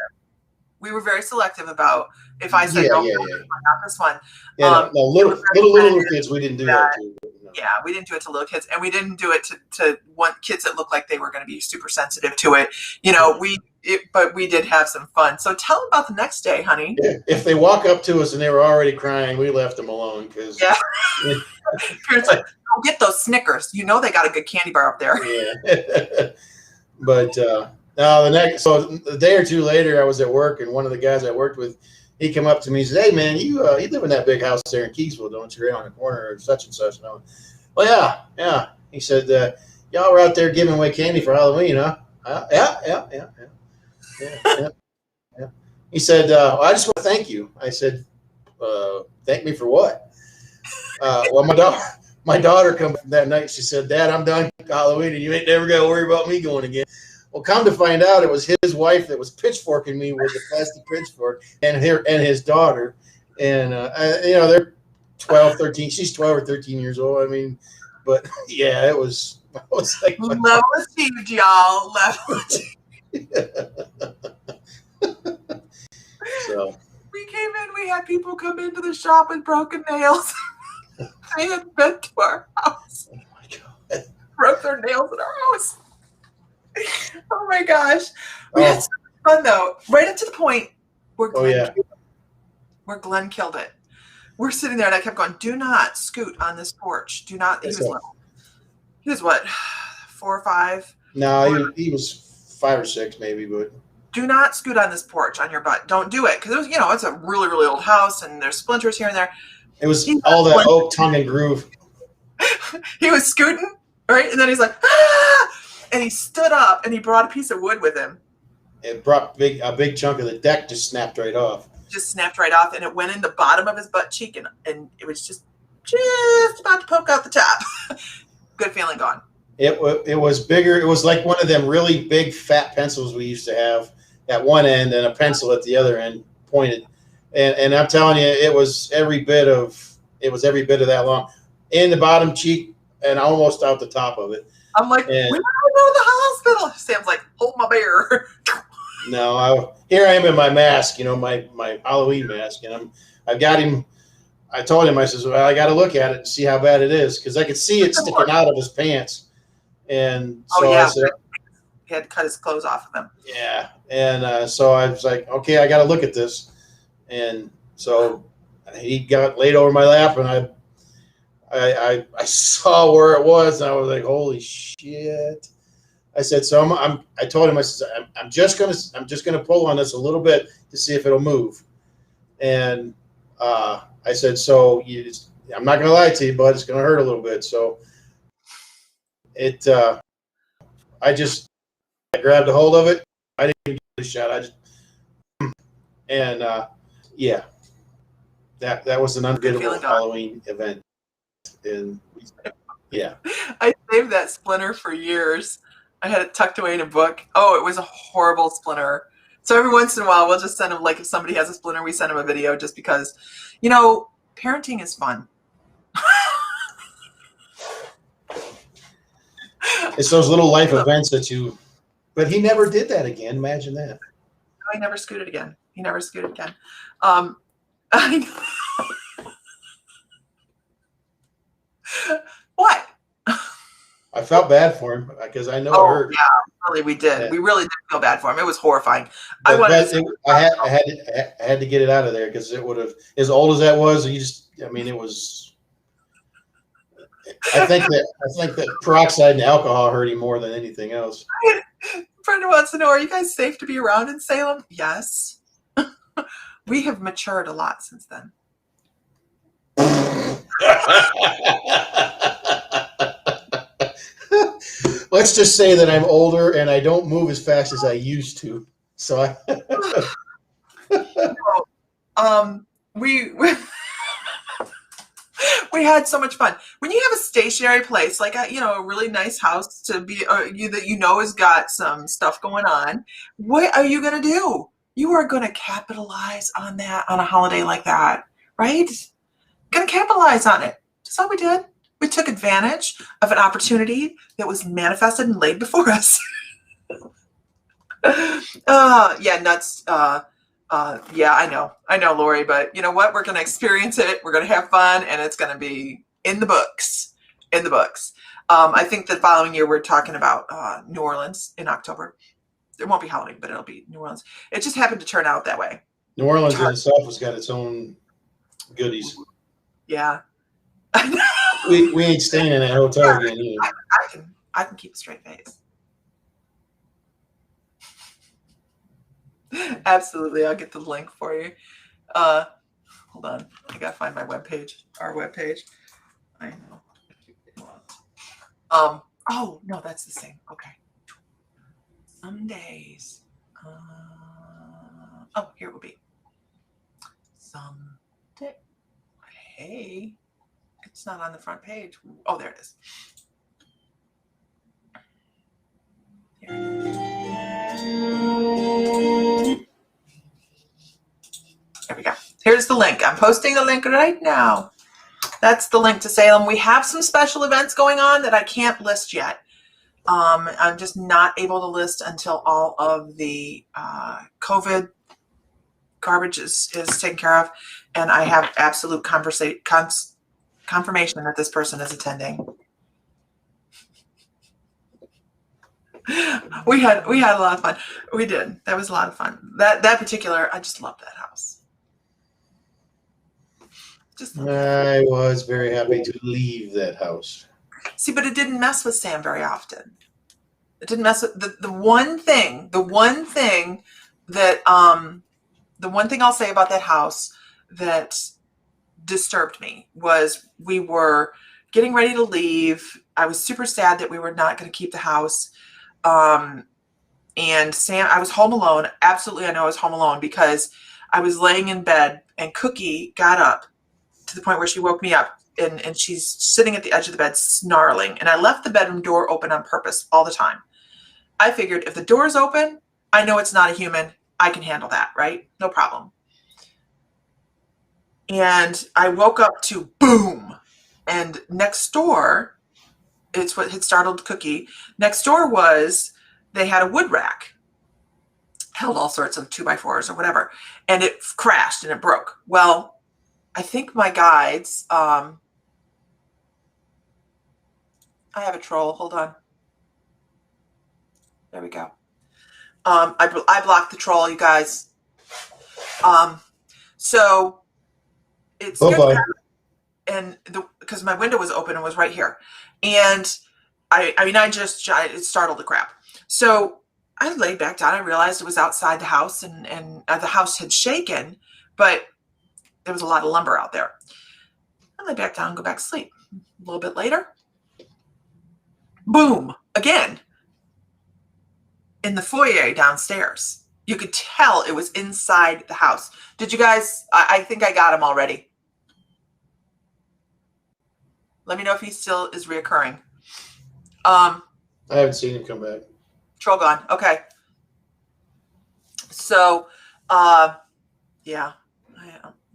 We were very selective about if I said no, not this one. Yeah, little kids, we didn't do that to. No. Yeah, we didn't do it to little kids, and we didn't do it to kids that looked like they were going to be super sensitive to it. but we did have some fun. So tell them about the next day, honey. If they walk up to us and they were already crying, we left them alone because Parents like, go get those Snickers. You know they got a good candy bar up there. Yeah. But now the day or two later, I was at work, and one of the guys I worked with, he came up to me and said, "Hey man, you live in that big house there in Keysville, don't you? Right on the corner of such and such." And I went, "Well, yeah." He said, "Y'all were out there giving away candy for Halloween, huh?" Yeah. He said, "Well, I just want to thank you." I said, "Thank me for what?" Well, my daughter come that night. She said, "Dad, I'm done Halloween, and you ain't never got to worry about me going again." Well, come to find out, it was his wife that was pitchforking me with a plastic pitchfork, and his daughter, and they're 12, 13. She's 12 or 13 years old. I mean, but yeah, it was like level achieved, y'all. Level achieved. So we came in. We had people come into the shop with broken nails. They had been to our house. Oh my God! Broke their nails in our house. Oh my gosh. We had so much fun though. Right up to the point where Glenn killed it. We're sitting there and I kept going, do not scoot on this porch. Do not. He was little. He was what, 4 or 5? No, he was 5 or 6 maybe, but do not scoot on this porch on your butt. Don't do it. Because it was, it's a really, really old house and there's splinters here and there. It was all that oak tongue and groove. He was scooting, right? And then he's like, ah! And he stood up and he brought a piece of wood with him. It brought a big chunk of the deck just snapped right off. Just snapped right off, and it went in the bottom of his butt cheek, and it was just about to poke out the top. Good feeling gone. It was bigger. It was like one of them really big fat pencils we used to have at one end and a pencil at the other end pointed. And I'm telling you, it was every bit of that long in the bottom cheek and almost out the top of it. I'm like, we gotta go to the hospital. Sam's like, hold my beer. No, here I am in my mask, my Halloween mask, and I've got him. I told him, I says, well, I got to look at it and see how bad it is because I could see it sticking out of his pants, and so I said, he had to cut his clothes off of him. Yeah, and so I was like, okay, I got to look at this, and so he got laid over my lap, and I saw where it was, and I was like, holy shit. I said, so I told him, I said, I'm just gonna pull on this a little bit to see if it'll move. And I said, so I'm not gonna lie to you, but it's gonna hurt a little bit. So I grabbed a hold of it. I didn't even get a shot. Yeah, that was an unforgettable Halloween event. And yeah, I saved that splinter for years. I had it tucked away in a book. Oh, it was a horrible splinter. So every once in a while, we'll just send them, like if somebody has a splinter, we send them a video just because, parenting is fun. It's those little life events but he never did that again. Imagine that. I never scooted again. He never scooted again. What? I felt bad for him because I know it hurt. Yeah, really, we did. Yeah. We really did feel bad for him. It was horrifying. I had to get it out of there because it would have, as old as that was, it was. I think that peroxide and alcohol hurt him more than anything else. Brenda wants to know: are you guys safe to be around in Salem? Yes. We have matured a lot since then. Let's just say that I'm older and I don't move as fast as I used to. So we had so much fun. When you have a stationary place, like a really nice house to be, has got some stuff going on, what are you going to do? You are going to capitalize on that on a holiday like that, right? Going to capitalize on it. That's all we did. We took advantage of an opportunity that was manifested and laid before us. Yeah, nuts. Yeah, I know, Lori, but you know what? We're going to experience it. We're going to have fun, and it's going to be in the books. I think the following year we're talking about New Orleans in October. it won't be Halloween, but it'll be New Orleans. It just happened to turn out that way. New Orleans in itself has got its own goodies. Yeah. We ain't staying in that hotel again either. I can keep a straight face. Absolutely. I'll get the link for you. Hold on. I gotta find my webpage, our webpage. I know. Oh no, that's the same. Okay. Some days. Oh, here it will be. Someday. Hey, it's not on the front page. Oh, there it is. Here it is. There we go. Here's the link. I'm posting the link right now. That's the link to Salem. We have some special events going on that I can't list yet. I'm just not able to list until all of the COVID garbage is taken care of, and I have absolute confirmation that this person is attending. We had a lot of fun. We did. That was a lot of fun. That particular, I just loved that house. I was very happy to leave that house. See, but it didn't mess with Sam very often. It didn't mess with the one thing that the one thing I'll say about that house that disturbed me was we were getting ready to leave. I was super sad that we were not going to keep the house. And Sam, I was home alone. Absolutely, I know I was home alone because I was laying in bed and Cookie got up to the point where she woke me up and she's sitting at the edge of the bed snarling. And I left the bedroom door open on purpose all the time. I figured if the door is open, I know it's not a human. I can handle that, right? No problem. And I woke up to boom. And next door, it's what had startled Cookie. Next door was, they had a wood rack, held all sorts of 2x4s or whatever. And it crashed and it broke. Well, I think my guides, I have a troll. Hold on. There we go. I blocked the troll, you guys. So it scared the crap, and because my window was open and was right here, and it startled the crap. So I laid back down. I realized it was outside the house, and the house had shaken, but there was a lot of lumber out there. I lay back down and go back to sleep. A little bit later, boom, again. In the foyer downstairs. You could tell it was inside the house. Did you guys, I think I got him already. Let me know if he still is reoccurring. I haven't seen him come back. Troll gone. Okay. So, yeah,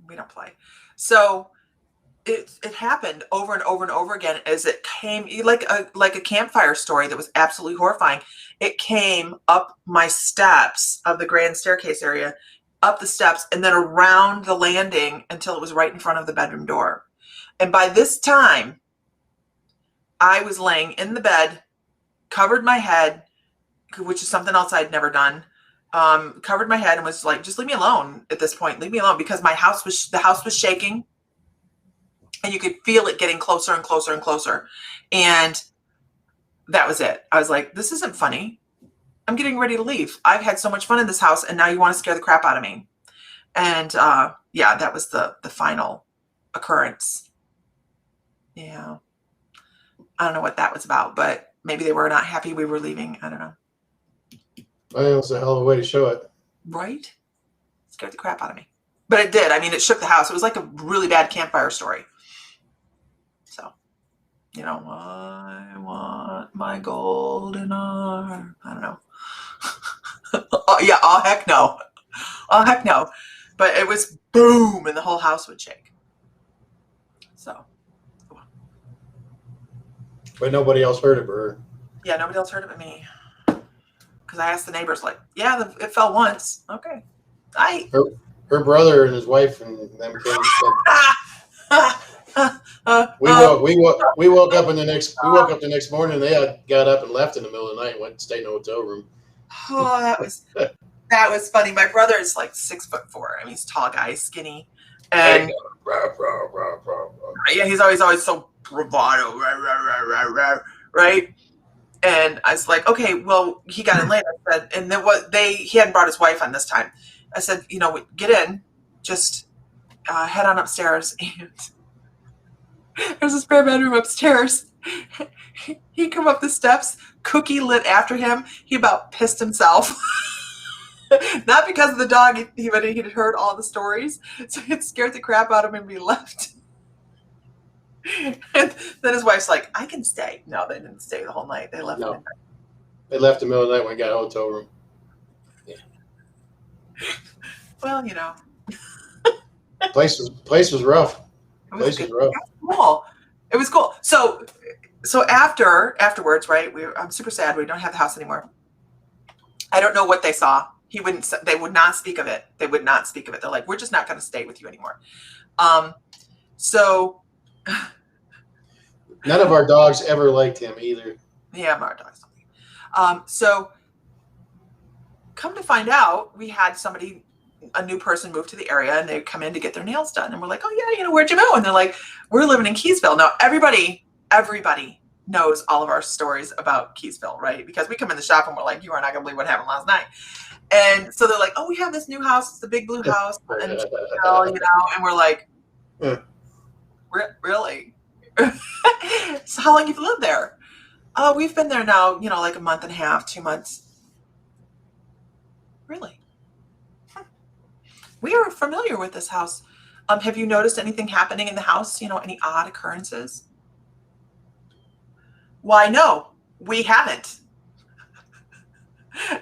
we don't play. So it happened over and over and over again as it came like a campfire story that was absolutely horrifying. It came up my steps of the grand staircase area, up the steps, and then around the landing until it was right in front of the bedroom door. And by this time, I was laying in the bed, covered my head, which is something else I'd never done. Covered my head and was like, just leave me alone at this point. Leave me alone, because the house was shaking. And you could feel it getting closer and closer and closer. And that was it. I was like, this isn't funny. I'm getting ready to leave. I've had so much fun in this house, and now you want to scare the crap out of me. And yeah, that was the final occurrence. Yeah. I don't know what that was about, but maybe they were not happy we were leaving. I don't know. Well, it was a hell of a way to show it. Right? Scared the crap out of me. But it did. I mean, it shook the house. It was like a really bad campfire story. So, you know, I want my golden arm. I don't know. Oh, yeah, oh, heck no. Oh, heck no. But it was boom, and the whole house would shake. So. But nobody else heard it, her. Yeah, nobody else heard it but me. Because I asked the neighbors, like, yeah, it fell once. Okay. Her brother and his wife and them came. We woke up the next morning. They got up and left in the middle of the night and went and stayed in a hotel room. Oh, that was funny. My brother is like 6'4". I mean, he's a tall guy, skinny, and yeah, he's always so bravado, right? And I was like, okay, well, he got in late. I said, and then he hadn't brought his wife on this time. I said, get in, just head on upstairs. And there's a spare bedroom upstairs. He come up the steps, Cookie lit after him. He about pissed himself. Not because of the dog, he had heard all the stories, so it scared the crap out of him and he left. And then his wife's like, I can stay. No, they didn't stay the whole night. They left. No. They left in the middle of the night when we got a hotel room. Yeah. Well, Place was rough. It was cool. It was cool. So afterwards, right? I'm super sad we don't have the house anymore. I don't know what they saw. They would not speak of it. They would not speak of it. They're like, we're just not going to stay with you anymore. So none of our dogs ever liked him either. Yeah, our dogs. So come to find out, we had a new person move to the area, and they come in to get their nails done. And we're like, oh yeah, where'd you move? And they're like, we're living in Keysville. Now everybody knows all of our stories about Keysville, right? Because we come in the shop and we're like, you are not gonna believe what happened last night. And so they're like, oh, we have this new house, it's the big blue house, and and we're like, really? So how long have you lived there? Oh, we've been there now, like a month and a half, 2 months. Really? We are familiar with this house. Have you noticed anything happening in the house? Any odd occurrences? Why, no, we haven't.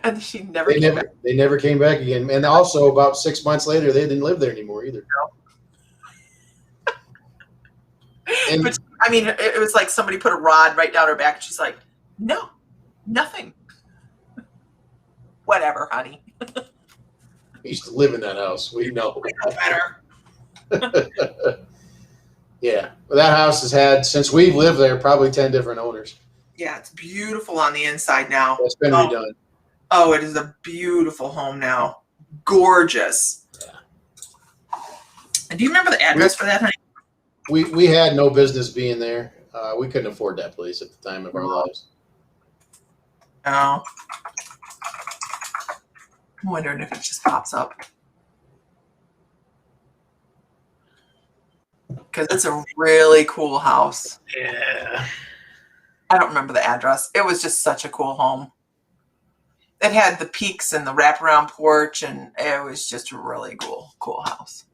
And she never came back. They never came back again. And also about 6 months later, they didn't live there anymore either. No. And but I mean, it was like somebody put a rod right down her back, and she's like, no, nothing. Whatever, honey. we used to live in that house. We know. We know better. Yeah. Well, that house has had, since we've lived there, probably 10 different owners. Yeah, it's beautiful on the inside now. It's been redone. Oh, it is a beautiful home now. Gorgeous. Yeah. And do you remember the address for that, honey? We had no business being there. We couldn't afford that place at the time of our lives. Oh. I'm wondering if it just pops up. Because it's a really cool house. Yeah. I don't remember the address. It was just such a cool home. It had the peaks and the wraparound porch, and it was just a really cool house.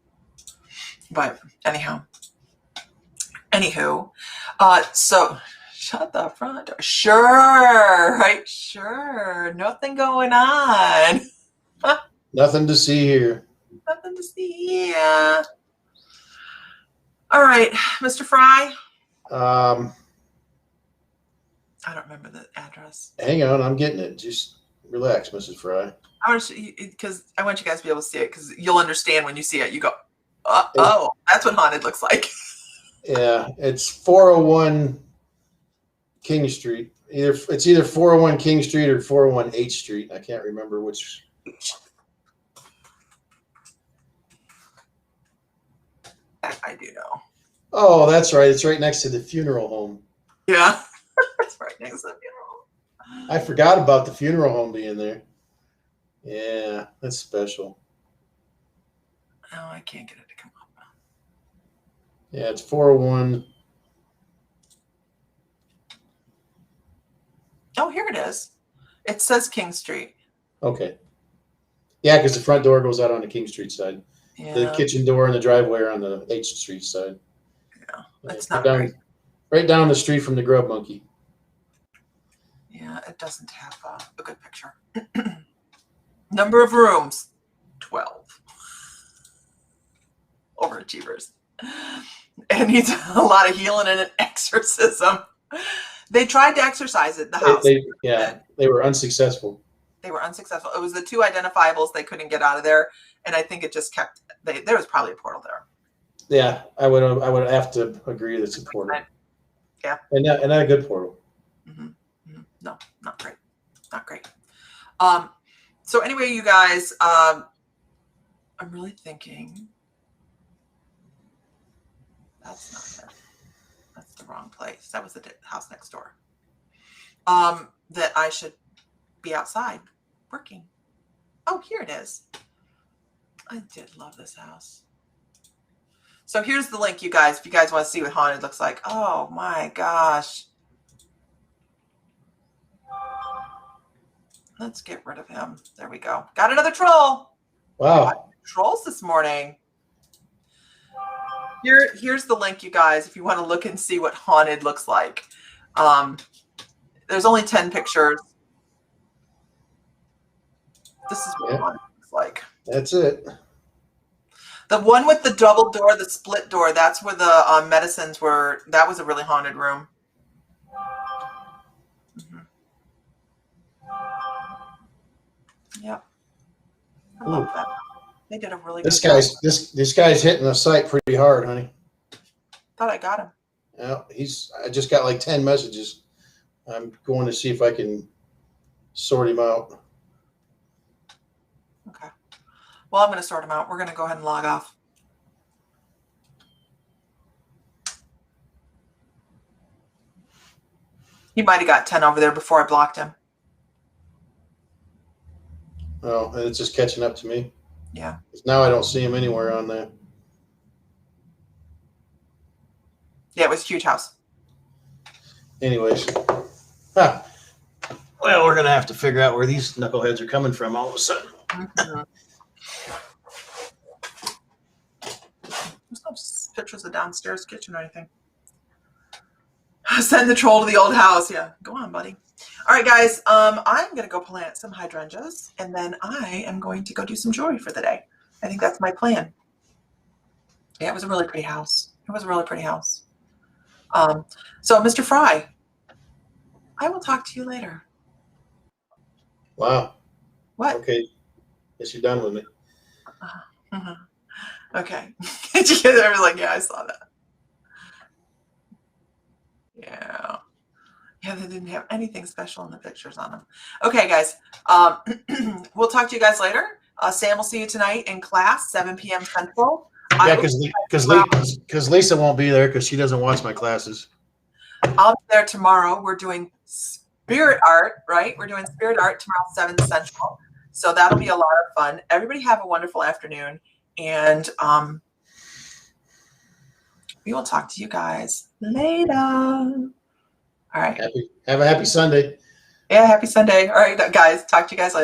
But anywho, so shut the front door. Sure, right? Sure. Nothing going on. Nothing to see here. Nothing to see here. All right, Mr. Fry. I don't remember the address. Hang on, I'm getting it. Just relax, Mrs. Fry. I want you guys to be able to see it, because you'll understand when you see it. You go, oh, that's what haunted looks like. Yeah, it's 401 King Street. It's either 401 King Street or 401 H Street. I can't remember which. I do know. Oh, that's right. It's right next to the funeral home. Yeah, it's right next to the funeral. I forgot about the funeral home being there. Yeah, that's special. Oh, I can't get it to come up. Yeah, it's 401. Oh, here it is. It says King Street. Okay. Yeah, because the front door goes out on the King Street side. Yeah. The kitchen door and the driveway are on the H Street side. Yeah, that's right not right. Right down the street from the Grub Monkey. Yeah, it doesn't have a good picture. Number of rooms, 12. Overachievers. It needs a lot of healing and an exorcism. They tried to exorcise it, the house. They were unsuccessful. They were unsuccessful. It was the two identifiables they couldn't get out of there, and I think it just kept. There was probably a portal there. Yeah, I would have to agree that it's a portal. Yeah, and not a good portal. Mm-hmm. Mm-hmm. No, not great, not great. So anyway, you guys, I'm really thinking that's not it. That's the wrong place. That was the house next door. That I should be outside working. Oh, here it is. I did love this house. So here's the link, you guys, if you guys want to see what haunted looks like. Oh my gosh. Let's get rid of him. There we go. Got another troll. Wow. Trolls this morning. Here's the link, you guys, if you want to look and see what haunted looks like. There's only 10 pictures. This is what haunted looks like. That's it. The one with the double door, the split door, that's where the medicines were. That was a really haunted room. Mm-hmm. Yep. I love that. They did a really good job. This guy's hitting the site pretty hard, honey. Thought I got him. Yeah, I just got like 10 messages. I'm going to see if I can sort him out. Okay. Well, I'm going to sort him out. We're going to go ahead and log off. He might have got 10 over there before I blocked him. Oh, and it's just catching up to me. Yeah. Now I don't see him anywhere on there. Yeah, it was a huge house. Anyways. Huh. Well, we're going to have to figure out where these knuckleheads are coming from all of a sudden. Mm-hmm. There's no pictures of the downstairs kitchen or anything. Send the troll to the old house. Yeah, go on, buddy. All right, guys. I'm going to go plant some hydrangeas, and then I am going to go do some jewelry for the day. I think that's my plan. Yeah, it was a really pretty house. It was a really pretty house. So, Mr. Fry, I will talk to you later. Wow. What? Okay. Guess you're done with me. Okay. Did you get it? I was like, yeah, I saw that. Yeah. Yeah, they didn't have anything special in the pictures on them. Okay, guys. We'll talk to you guys later. Sam will see you tonight in class, 7 p.m. Central. Yeah, because Lisa won't be there because she doesn't watch my classes. I'll be there tomorrow. We're doing spirit art, right? We're doing spirit art tomorrow, 7 Central. So that'll be a lot of fun. Everybody have a wonderful afternoon. And we will talk to you guys later. All right. Have a happy Sunday. Yeah, happy Sunday. All right, guys. Talk to you guys later.